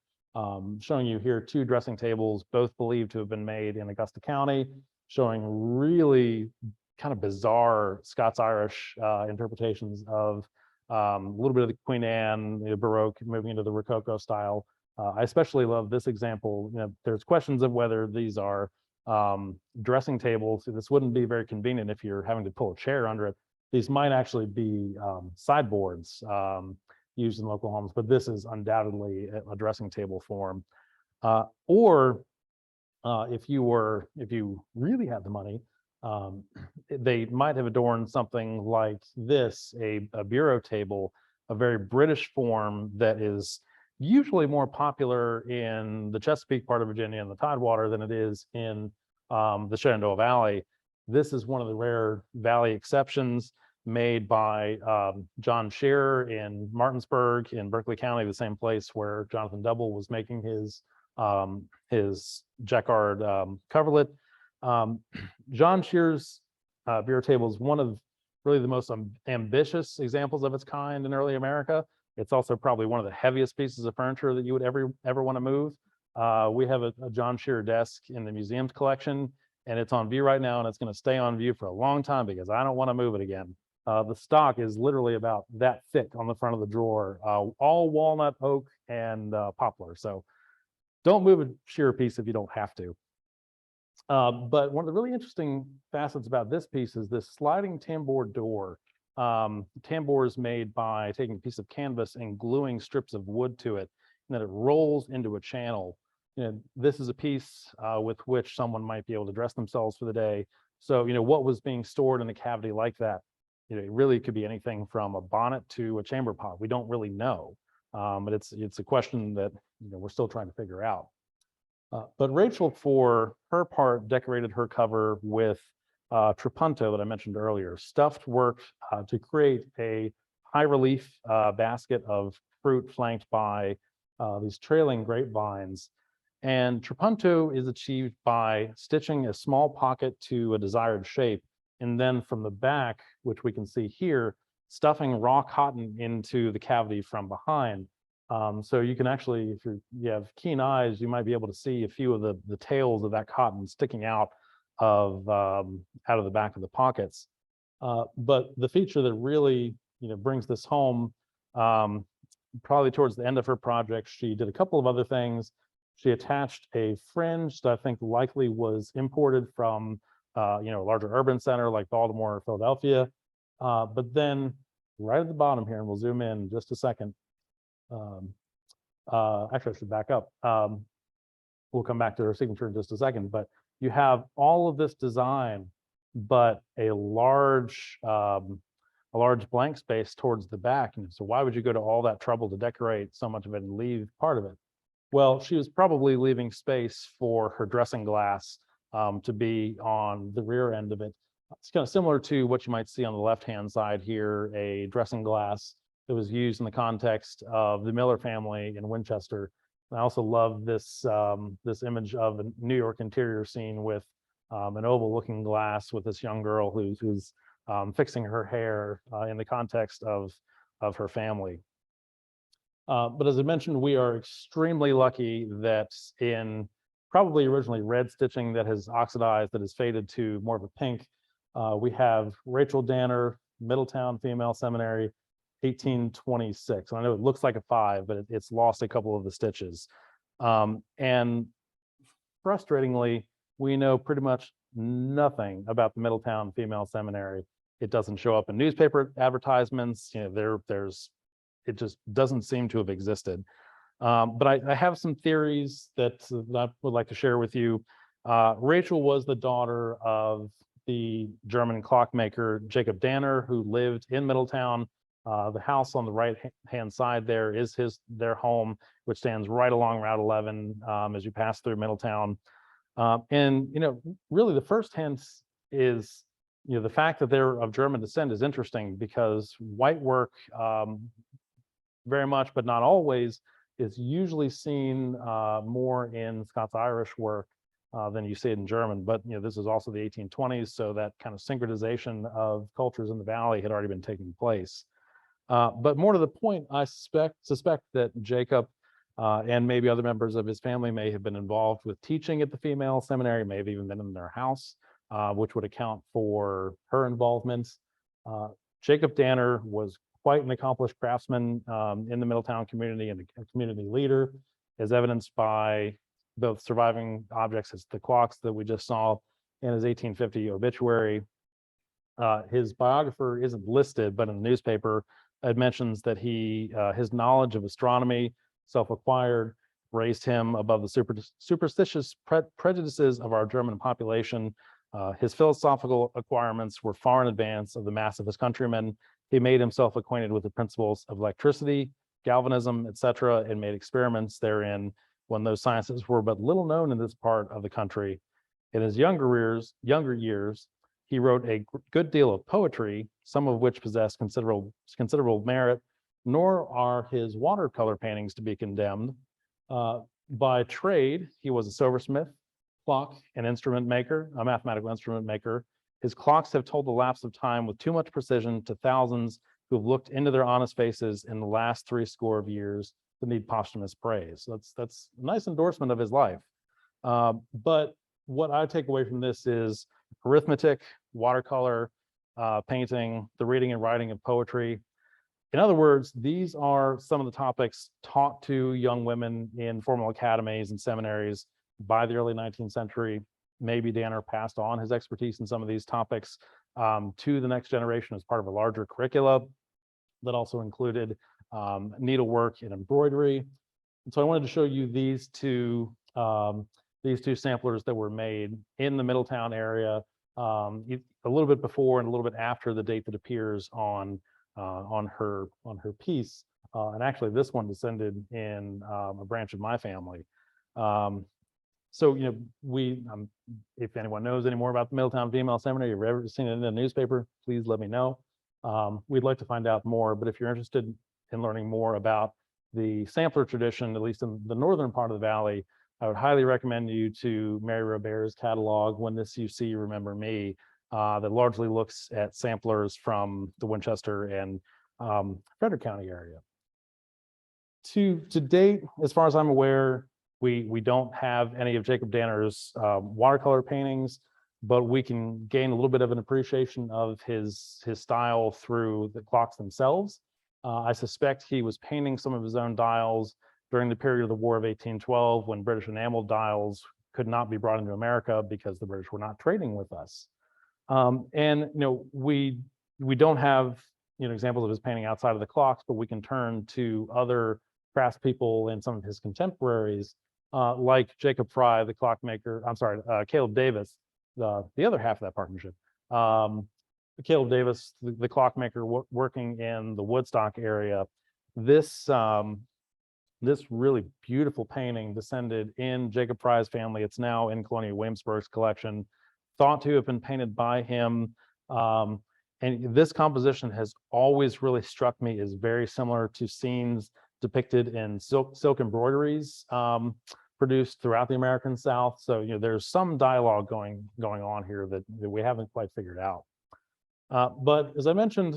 Showing you here 2 dressing tables, both believed to have been made in Augusta County, showing really kind of bizarre Scots-Irish interpretations of a little bit of the Queen Anne, the Baroque, moving into the Rococo style. I especially love this example. There's questions of whether these are dressing tables. This wouldn't be very convenient if you're having to pull a chair under it. These might actually be sideboards used in local homes, but this is undoubtedly a dressing table form. Or if you really had the money, they might have adorned something like this, a bureau table, a very British form that is usually more popular in the Chesapeake part of Virginia and the Tidewater than it is in the Shenandoah Valley. This is one of the rare Valley exceptions made by John Shearer in Martinsburg in Berkeley County, the same place where Jonathan Double was making his jacquard coverlet. John Shearer's bureau table is one of really the most ambitious examples of its kind in early America. It's also probably one of the heaviest pieces of furniture that you would ever want to move. We have a John Shearer desk in the museum's collection, and it's on view right now, and it's going to stay on view for a long time because I don't want to move it again. The stock is literally about that thick on the front of the drawer, all walnut, oak, and poplar. So don't move a Shearer piece if you don't have to. But one of the really interesting facets about this piece is this sliding tambour door. Tambour is made by taking a piece of canvas and gluing strips of wood to it, and then it rolls into a channel. This is a piece with which someone might be able to dress themselves for the day. So, what was being stored in a cavity like that? It really could be anything from a bonnet to a chamber pot. We don't really know, but it's a question that we're still trying to figure out. But Rachel, for her part, decorated her cover with trapunto that I mentioned earlier, stuffed work to create a high relief basket of fruit flanked by these trailing grapevines. And trapunto is achieved by stitching a small pocket to a desired shape, and then from the back, which we can see here, stuffing raw cotton into the cavity from behind. So you can actually, if you have keen eyes, you might be able to see a few of the tails of that cotton sticking out of the back of the pockets. But the feature that really brings this home, probably towards the end of her project, she did a couple of other things. She attached a fringe that I think likely was imported from a larger urban center like Baltimore or Philadelphia. But then right at the bottom here, and we'll zoom in just a second. Actually, I should back up. We'll come back to her signature in just a second, but you have all of this design, but a large blank space towards the back. And so why would you go to all that trouble to decorate so much of it and leave part of it? Well, she was probably leaving space for her dressing glass to be on the rear end of it. It's kind of similar to what you might see on the left-hand side here, a dressing glass that was used in the context of the Miller family in Winchester. I also love this this image of a New York interior scene with an oval-looking glass with this young girl who's fixing her hair in the context of her family. But as I mentioned, we are extremely lucky that in probably originally red stitching that has oxidized, that has faded to more of a pink, we have Rachel Danner, Middletown Female Seminary, 1826. And I know it looks like a 5, but it's lost a couple of the stitches. And frustratingly, we know pretty much nothing about the Middletown Female Seminary. It doesn't show up in newspaper advertisements. It just doesn't seem to have existed. But I have some theories that I would like to share with you. Rachel was the daughter of the German clockmaker Jacob Danner, who lived in Middletown. The house on the right-hand side there is their home, which stands right along Route 11 as you pass through Middletown. And really the first hint is the fact that they're of German descent is interesting, because whitework very much, but not always, is usually seen more in Scots-Irish work. than you see it in German. But this is also the 1820s, so that kind of synchronization of cultures in the valley had already been taking place. But more to the point, I suspect that Jacob and maybe other members of his family may have been involved with teaching at the female seminary, may have even been in their house, which would account for her involvement. Jacob Danner was quite an accomplished craftsman in the Middletown community and a community leader, as evidenced by both surviving objects as the clocks that we just saw in his 1850 obituary. His biographer isn't listed, but in the newspaper, it mentions that his knowledge of astronomy, self-acquired, raised him above the superstitious prejudices of our German population. His philosophical acquirements were far in advance of the mass of his countrymen. He made himself acquainted with the principles of electricity, galvanism, etc., and made experiments therein when those sciences were but little known in this part of the country. In his younger years, he wrote a good deal of poetry, some of which possess considerable merit, nor are his watercolor paintings to be condemned. By trade, he was a silversmith, clock and instrument maker, a mathematical instrument maker. His clocks have told the lapse of time with too much precision to thousands who have looked into their honest faces in the last 60 years to need posthumous praise. That's a nice endorsement of his life. But what I take away from this is arithmetic, watercolor, painting, the reading and writing of poetry. In other words, these are some of the topics taught to young women in formal academies and seminaries by the early 19th century. Maybe Danner passed on his expertise in some of these topics to the next generation as part of a larger curricula that also included needlework and embroidery. And so I wanted to show you these two samplers that were made in the Middletown area a little bit before and a little bit after the date that appears on her piece. And actually, this one descended in a branch of my family. So, if anyone knows any more about the Middletown Female Seminary, you've ever seen it in the newspaper, please let me know. We'd like to find out more, but if you're interested in learning more about the sampler tradition, at least in the northern part of the valley, I would highly recommend you to Mary Robert's catalog, When This You See, Remember Me, that largely looks at samplers from the Winchester and Frederick County area. To date, as far as I'm aware, we don't have any of Jacob Danner's watercolor paintings, but we can gain a little bit of an appreciation of his style through the clocks themselves. I suspect he was painting some of his own dials during the period of the War of 1812, when British enameled dials could not be brought into America because the British were not trading with us. And we don't have examples of his painting outside of the clocks, but we can turn to other craftspeople and some of his contemporaries, like Jacob Fry, the clockmaker. I'm sorry, Caleb Davis, the other half of that partnership. Caleb Davis, the clockmaker working in the Woodstock area. This really beautiful painting descended in Jacob Fry's family. It's now in Colonial Williamsburg's collection, thought to have been painted by him. And this composition has always really struck me as very similar to scenes depicted in silk embroideries produced throughout the American South. So there's some dialogue going on here that we haven't quite figured out. But as I mentioned,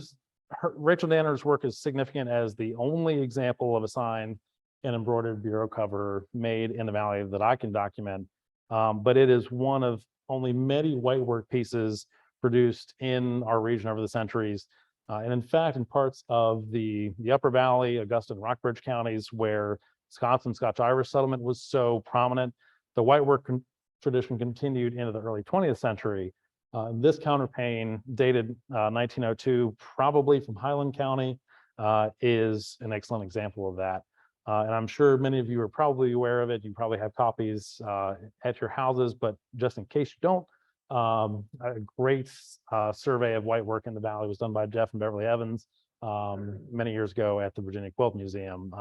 Rachel Danner's work is significant as the only example of a signed and embroidered bureau cover made in the valley that I can document. But it is one of only many whitework pieces produced in our region over the centuries. And in fact, in parts of the Upper Valley, Augusta and Rockbridge counties, where Scots and Scotch-Irish settlement was so prominent, the whitework tradition continued into the early 20th century. This counterpane, dated 1902, probably from Highland County, is an excellent example of that. And I'm sure many of you are probably aware of it. You probably have copies at your houses, but just in case you don't, a great survey of whitework in the valley was done by Jeff and Beverly Evans many years ago at the Virginia Quilt Museum.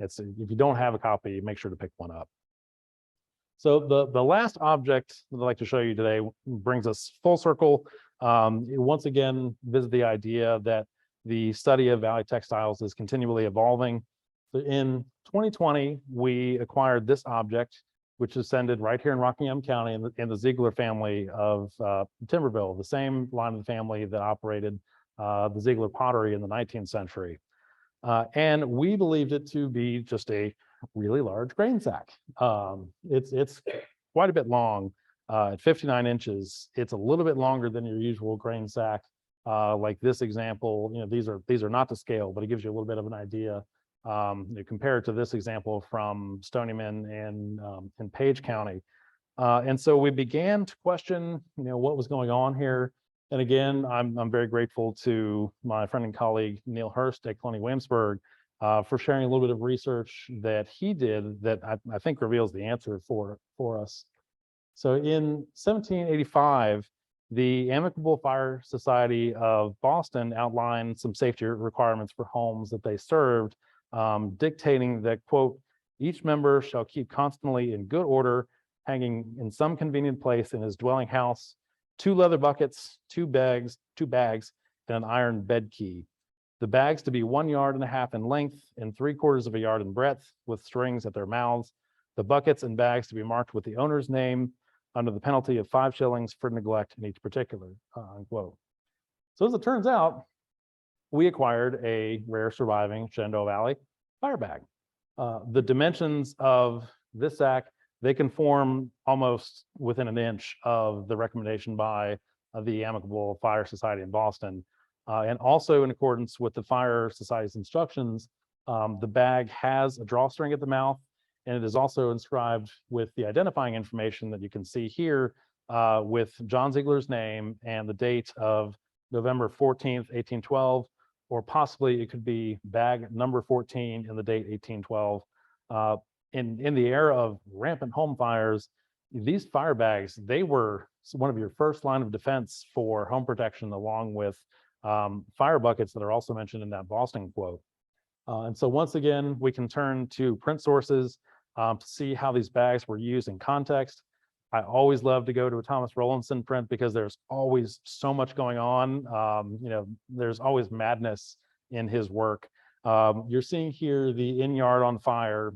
If you don't have a copy, make sure to pick one up. So the last object that I'd like to show you today brings us full circle. Once again, visit the idea that the study of valley textiles is continually evolving. In 2020, we acquired this object. which descended right here in Rockingham County in the Ziegler family of Timberville, the same line of the family that operated the Ziegler pottery in the 19th century. And we believed it to be just a really large grain sack. It's quite a bit long, at 59 inches. It's a little bit longer than your usual grain sack. Like this example, these are not to scale, but it gives you a little bit of an idea. Compared to this example from Stonyman in Page County. And so we began to question, what was going on here. And again, I'm very grateful to my friend and colleague, Neil Hurst at Colonial Williamsburg, for sharing a little bit of research that he did that I think reveals the answer for us. So in 1785, the Amicable Fire Society of Boston outlined some safety requirements for homes that they served, dictating that, quote, each member shall keep constantly in good order, hanging in some convenient place in his dwelling house, 2 leather buckets, 2 bags, and an iron bed key. The bags to be 1.5 yards in length and 3/4 yard in breadth, with strings at their mouths. The buckets and bags to be marked with the owner's name under the penalty of 5 shillings for neglect in each particular, unquote. So as it turns out, we acquired a rare surviving Shenandoah Valley firebag. The dimensions of this sack, they conform almost within an inch of the recommendation by the Amicable Fire Society in Boston. And also in accordance with the Fire Society's instructions, the bag has a drawstring at the mouth, and it is also inscribed with the identifying information that you can see here with John Ziegler's name and the date of November 14th, 1812, or possibly it could be bag number 14 and the date 1812. In the era of rampant home fires, these fire bags, they were one of your first line of defense for home protection, along with fire buckets that are also mentioned in that Boston quote. And so once again, we can turn to print sources to see how these bags were used in context. I always love to go to a Thomas Rowlandson print because there's always so much going on. There's always madness in his work. You're seeing here the Inn Yard on Fire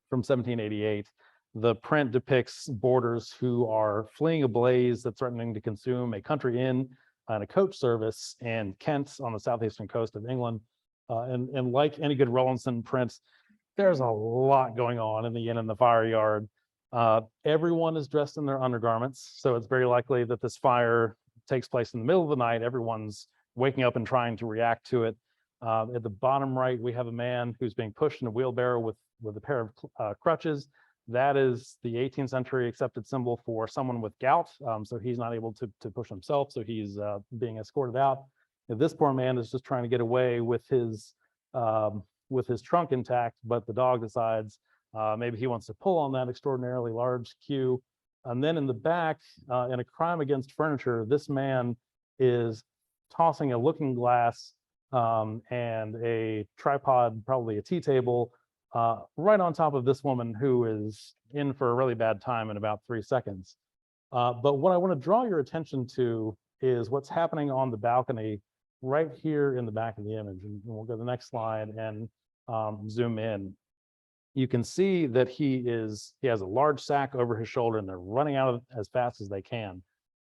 from 1788. The print depicts boarders who are fleeing a blaze that's threatening to consume a country inn and a coach service in Kent on the southeastern coast of England. And like any good Rowlandson prints, there's a lot going on in the inn and the fire yard. Everyone is dressed in their undergarments, so it's very likely that this fire takes place in the middle of the night. Everyone's waking up and trying to react to it. At the bottom right, we have a man who's being pushed in a wheelbarrow with a pair of crutches. That is the 18th century accepted symbol for someone with gout. So he's not able to push himself, so he's being escorted out. And this poor man is just trying to get away with his trunk intact, but the dog decides maybe he wants to pull on that extraordinarily large queue. And then in the back, in a crime against furniture, this man is tossing a looking glass and a tripod, probably a tea table, right on top of this woman who is in for a really bad time in about 3 seconds. But what I want to draw your attention to is what's happening on the balcony right here in the back of the image. And we'll go to the next slide and zoom in. You can see that he has a large sack over his shoulder and they're running out as fast as they can.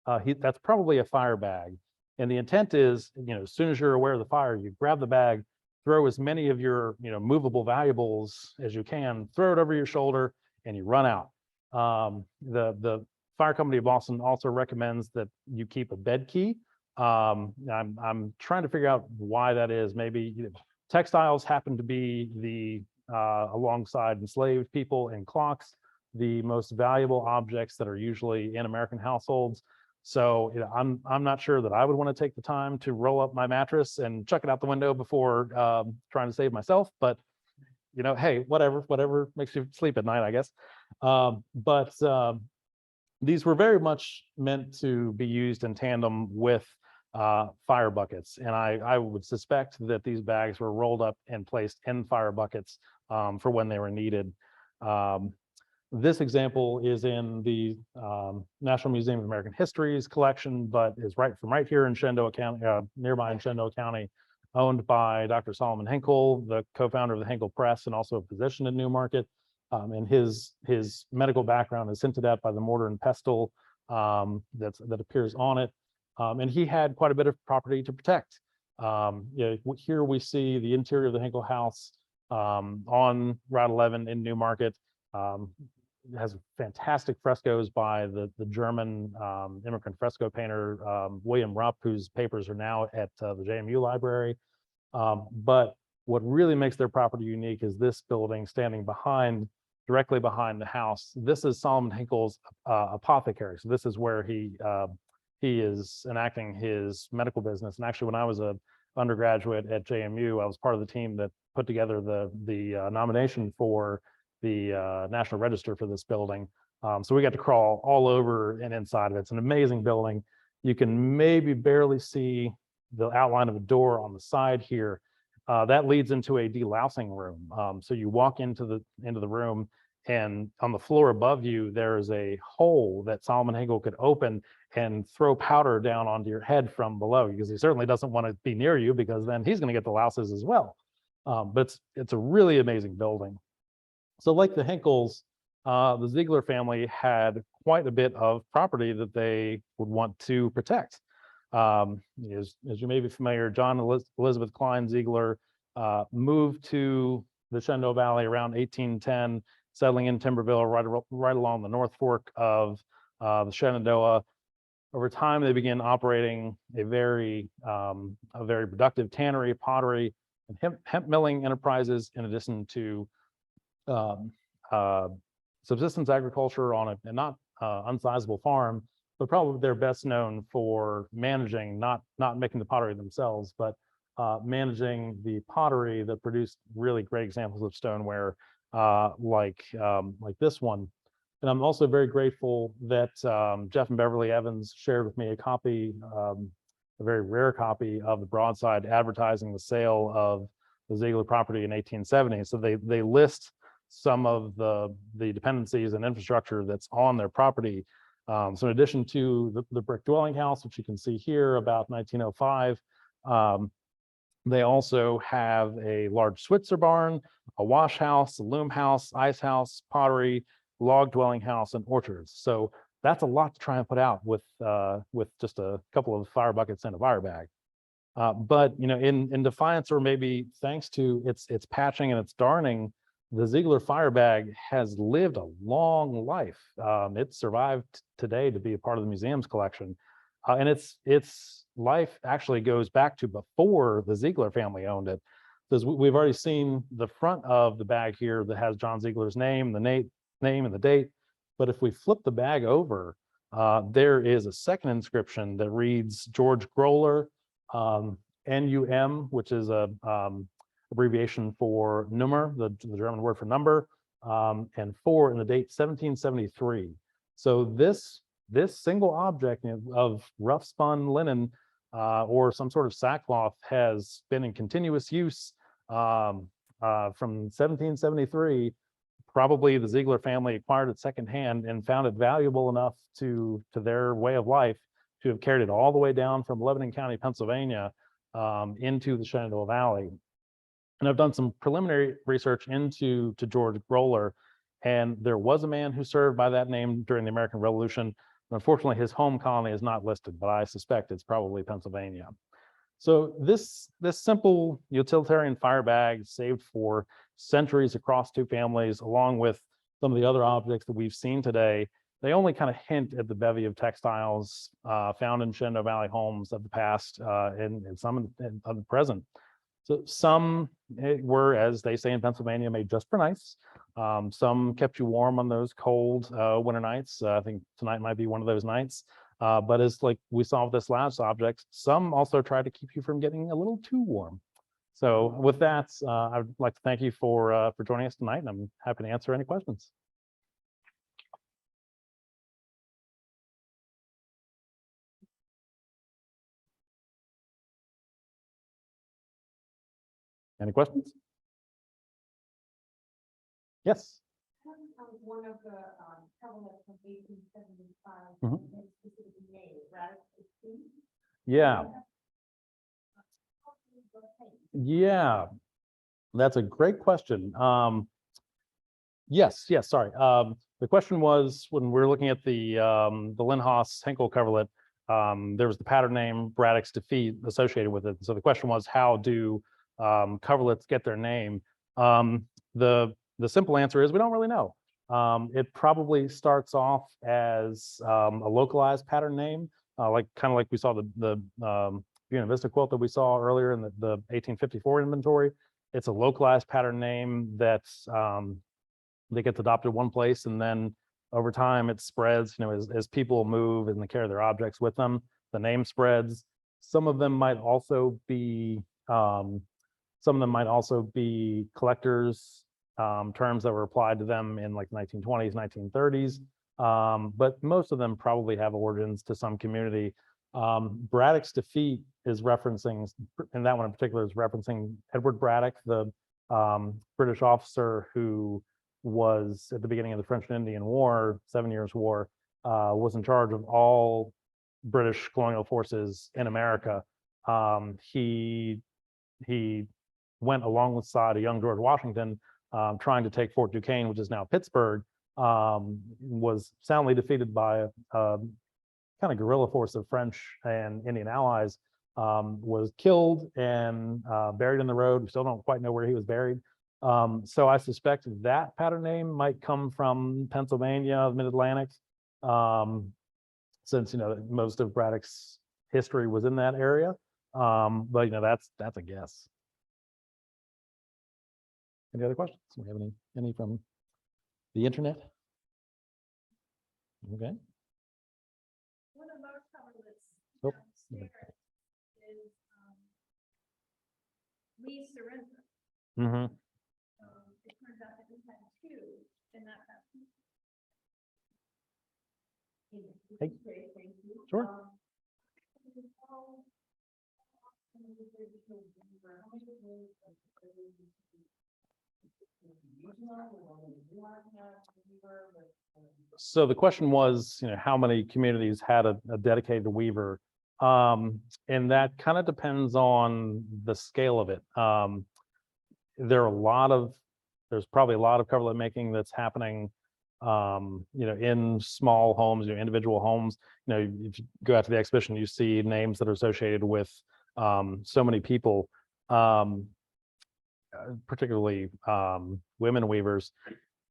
That's probably a fire bag. And the intent is, as soon as you're aware of the fire, you grab the bag, throw as many of your, movable valuables as you can, throw it over your shoulder, and you run out. The Fire Company of Boston also recommends that you keep a bed key. I'm trying to figure out why that is. Maybe textiles happen to be alongside enslaved people and clocks, the most valuable objects that are usually in American households. So I'm not sure that I would want to take the time to roll up my mattress and chuck it out the window before trying to save myself. But hey, whatever makes you sleep at night, I guess. But these were very much meant to be used in tandem with fire buckets, and I would suspect that these bags were rolled up and placed in fire buckets for when they were needed. This example is in the National Museum of American History's collection, but is right here in Shenandoah County, nearby in Shenandoah County, owned by Dr. Solomon Henkel, the co-founder of the Henkel Press and also a physician in Newmarket. And his medical background is hinted at by the mortar and pestle that appears on it. And he had quite a bit of property to protect. Here we see the interior of the Hinkle house on Route 11 in Newmarket. It has fantastic frescoes by the German immigrant fresco painter William Rupp, whose papers are now at the JMU library. But what really makes their property unique is this building standing directly behind the house. This is Solomon Hinkle's apothecary. So this is where he is enacting his medical business. And actually, when I was a undergraduate at JMU, I was part of the team that put together the nomination for the National Register for this building. So we got to crawl all over and inside of it. It's an amazing building. You can maybe barely see the outline of a door on the side here. That leads into a delousing room. So you walk into the room, and on the floor above you, there is a hole that Solomon Hinkle could open and throw powder down onto your head from below, because he certainly doesn't want to be near you, because then he's going to get the louses as well. But it's a really amazing building. So like the Hinkles, the Ziegler family had quite a bit of property that they would want to protect. As you may be familiar, John and Elizabeth Klein Ziegler moved to the Shenandoah Valley around 1810, settling in Timberville right along the North Fork of the Shenandoah. Over time, they began operating a very productive tannery, pottery, and hemp milling enterprises, in addition to subsistence agriculture on a not unsizable farm. But probably they're best known for managing, not making the pottery themselves, but managing the pottery that produced really great examples of stoneware, like this one. And I'm also very grateful that Jeff and Beverly Evans shared with me a copy, a very rare copy of the broadside advertising the sale of the Ziegler property in 1870. So they list some of the dependencies and infrastructure that's on their property. So in addition to the brick dwelling house, which you can see here about 1905, they also have a large Switzer barn, a wash house, a loom house, ice house, pottery, log dwelling house, and orchards. So that's a lot to try and put out with just a couple of fire buckets and a fire bag. But in defiance, or maybe thanks to its patching and its darning, the Ziegler fire bag has lived a long life. It survived today to be a part of the museum's collection. And its life actually goes back to before the Ziegler family owned it. Because we've already seen the front of the bag here that has John Ziegler's name, the name and the date. But if we flip the bag over, there is a second inscription that reads George Groller, NUM, which is a abbreviation for Nummer, the German word for number, and 4 in the date 1773. So this single object of rough spun linen or some sort of sackcloth has been in continuous use from 1773. Probably the Ziegler family acquired it secondhand and found it valuable enough to their way of life to have carried it all the way down from Lebanon County, Pennsylvania, into the Shenandoah Valley. And I've done some preliminary research into George Groller, and there was a man who served by that name during the American Revolution. Unfortunately, his home colony is not listed, but I suspect it's probably Pennsylvania. So this simple utilitarian fire bag saved for centuries across two families, along with some of the other objects that we've seen today, they only kind of hint at the bevy of textiles found in Shenandoah Valley homes of the past and some of the present. So some were, as they say in Pennsylvania, made just for nice. Some kept you warm on those cold winter nights. I think tonight might be one of those nights. But as like we saw with this last object, some also try to keep you from getting a little too warm. So with that, I'd like to thank you for joining us tonight, and I'm happy to answer any questions. Any questions? Yes. One of the elements from 1875 Mhm. is specifically made, right? Yeah. Yeah, that's a great question. Yes, yes, sorry. The question was, when we're looking at the Lindhaus Henkel coverlet, there was the pattern name Braddock's Defeat associated with it. So the question was, how do coverlets get their name? The simple answer is we don't really know. It probably starts off as a localized pattern name, kind of like we saw the Buena Vista quilt that we saw earlier in the 1854 inventory. It's a localized pattern name that's that gets adopted one place, and then over time it spreads. As people move and they carry their objects with them, the name spreads. Some of them might also be collectors terms that were applied to them in like 1920s, 1930s. But most of them probably have origins to some community. Braddock's Defeat is referencing, and that one in particular is referencing Edward Braddock, the British officer who was at the beginning of the French and Indian War, 7 Years' War, was in charge of all British colonial forces in America. He went alongside a young George Washington trying to take Fort Duquesne, which is now Pittsburgh, was soundly defeated by a kind of guerrilla force of French and Indian allies, was killed and buried in the road. We still don't quite know where he was buried. So I suspect that pattern name might come from Pennsylvania, mid-Atlantic, since most of Braddock's history was in that area. But that's a guess. Any other questions? Do we have any from the internet? Okay. One of our coverlets Oh. downstairs is We Surrender. Mm-hmm. It turns out that we had two in that pattern. Hey. Great, thank you. Sure. So the question was, how many communities had a dedicated weaver? And that kind of depends on the scale of it. There's probably a lot of coverlet making that's happening, in small homes, individual homes. If you go out to the exhibition, you see names that are associated with so many people, particularly women weavers.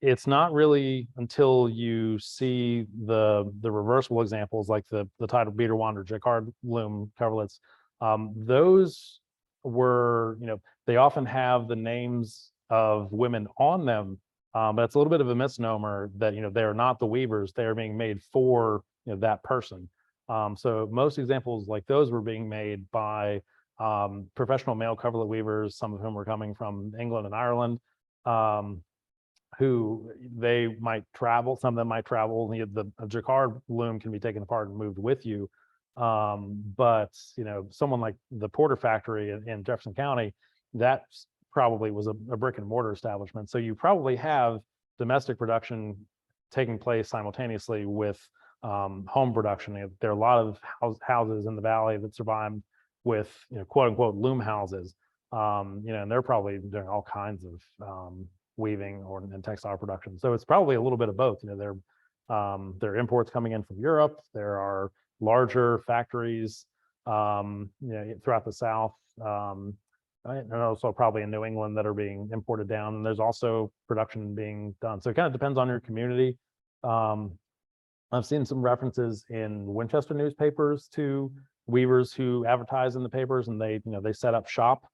It's not really until you see the reversible examples, like the Tidal Biederwander Jacquard loom coverlets. Those were, they often have the names of women on them, but it's a little bit of a misnomer that they're not the weavers. They are being made for that person. So most examples like those were being made by professional male coverlet weavers, some of whom were coming from England and Ireland, who they might travel. Some of them might travel. The jacquard loom can be taken apart and moved with you. But someone like the Porter factory in Jefferson County, that probably was a brick and mortar establishment. So you probably have domestic production taking place simultaneously with home production. There are a lot of houses in the valley that survived with quote unquote loom houses, and they're probably doing all kinds of weaving and textile production. So it's probably a little bit of both. There are imports coming in from Europe. There are larger factories throughout the South, and also probably in New England that are being imported down. And there's also production being done. So it kind of depends on your community. I've seen some references in Winchester newspapers to weavers who advertise in the papers, and they set up shop.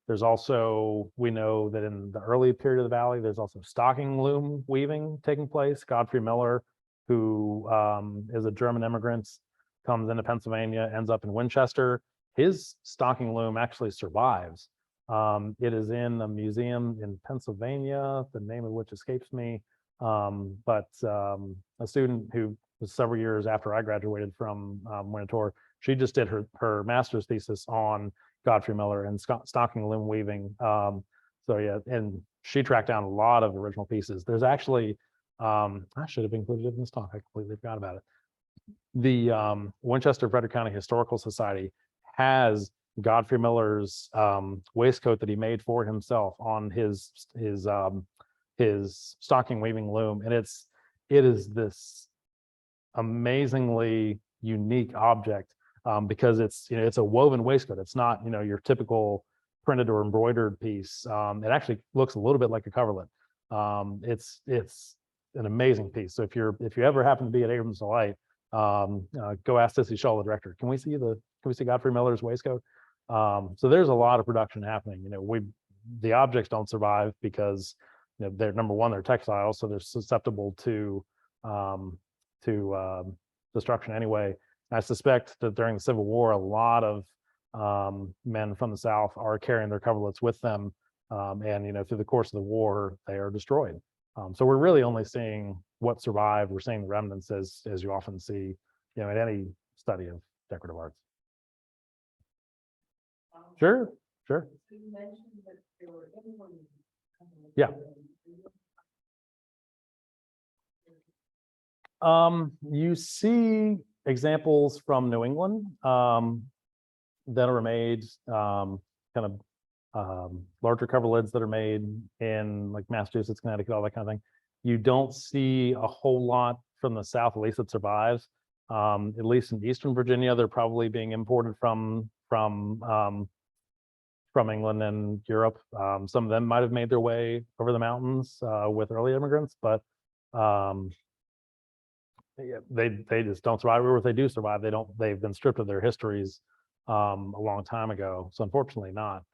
There's also, we know that in the early period of the valley, there's also stocking loom weaving taking place. Godfrey Miller, who is a German immigrant, comes into Pennsylvania, ends up in Winchester. His stocking loom actually survives. It is in a museum in Pennsylvania, the name of which escapes me. But a student who was several years after I graduated from Winterthur, she just did her master's thesis on Godfrey Miller and stocking loom weaving. So yeah, and she tracked down a lot of original pieces. There's actually, I should have included it in this talk. I completely forgot about it. The Winchester Frederick County Historical Society has Godfrey Miller's waistcoat that he made for himself on his his stocking weaving loom, and it is this amazingly unique object because it's a woven waistcoat. It's not your typical printed or embroidered piece. It actually looks a little bit like a coverlet. It's an amazing piece. So if you ever happen to be at Abrams Delight, go ask Sissy Shaw, the director. Can we see Godfrey Miller's waistcoat? So there's a lot of production happening. The objects don't survive because they're, number one, they're textiles, so they're susceptible to destruction anyway. I suspect that during the Civil War, a lot of men from the South are carrying their coverlets with them, and through the course of the war, they are destroyed. So we're really only seeing what survived. We're seeing the remnants, as you often see, in any study of decorative arts. Sure. You mentioned that there were anyone. Yeah. You see examples from New England that are made, kind of larger coverlids that are made in like Massachusetts, Connecticut, all that kind of thing. You don't see a whole lot from the South, at least that survives. At least in Eastern Virginia, they're probably being imported from England and Europe. Some of them might have made their way over the mountains with early immigrants, but they just don't survive. Or if they do survive, they've been stripped of their histories a long time ago. So unfortunately not.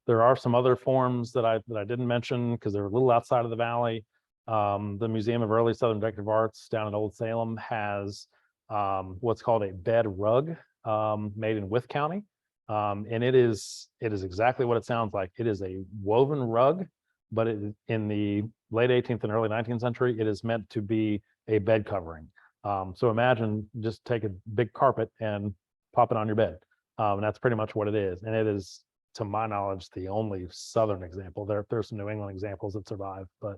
There are some other forms that I didn't mention because they're a little outside of the valley. The Museum of Early Southern Decorative Arts down in Old Salem has what's called a bed rug made in Wythe County. And it is exactly what it sounds like. It is a woven rug, but in the late 18th and early 19th century, it is meant to be a bed covering. So imagine just take a big carpet and pop it on your bed. And that's pretty much what it is. And it is, to my knowledge, the only Southern example. There's some New England examples that survive, but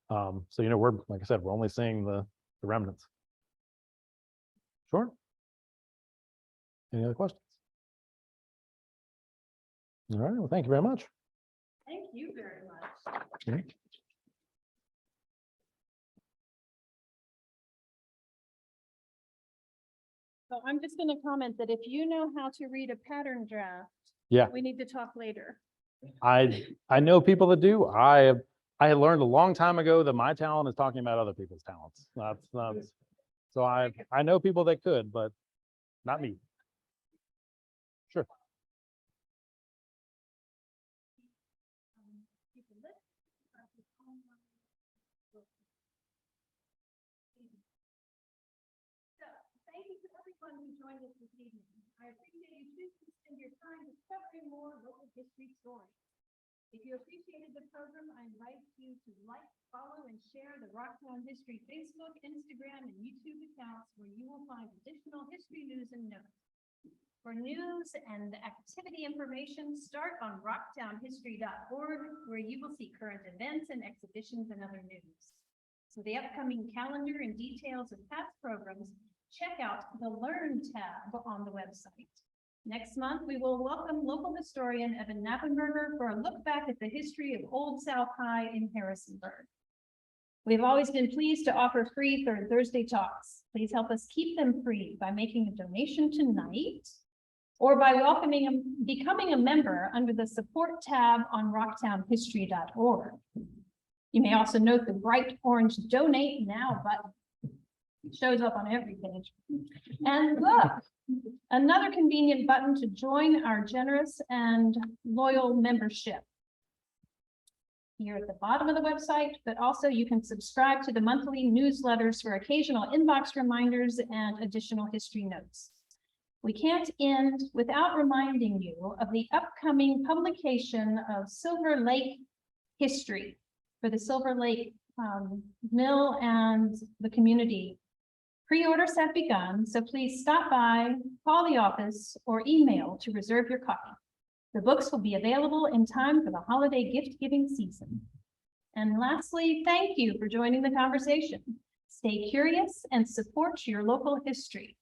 so we're, like I said, we're only seeing the remnants. Sure. Any other questions? All right. Well, thank you very much. Thank you very much. Okay. So I'm just going to comment that if you know how to read a pattern draft, Yeah, we need to talk later. I know people that do. I had learned a long time ago that my talent is talking about other people's talents. That's so I know people that could, but not me. Sure. Thank you to everyone who joined us this evening. I appreciate you choosing to spend your time discovering more local history stories. If you appreciated the program, I invite you to like, follow, and share the Rocktown History Facebook, Instagram, and YouTube accounts where you will find additional history news and notes. For news and activity information, start on rocktownhistory.org, where you will see current events and exhibitions and other news. For the upcoming calendar and details of past programs, check out the Learn tab on the website. Next month, we will welcome local historian Evan Knappenberger for a look back at the history of Old South High in Harrisonburg. We've always been pleased to offer free Third Thursday talks. Please help us keep them free by making a donation tonight or by becoming a member under the support tab on rocktownhistory.org. You may also note the bright orange donate now button. It shows up on every page. And look, another convenient button to join our generous and loyal membership. Here at the bottom of the website, but also you can subscribe to the monthly newsletters for occasional inbox reminders and additional history notes. We can't end without reminding you of the upcoming publication of Silver Lake history for the Silver Lake Mill and the community. Pre-orders have begun, so please stop by, call the office, or email to reserve your copy. The books will be available in time for the holiday gift-giving season. And lastly, thank you for joining the conversation. Stay curious and support your local history.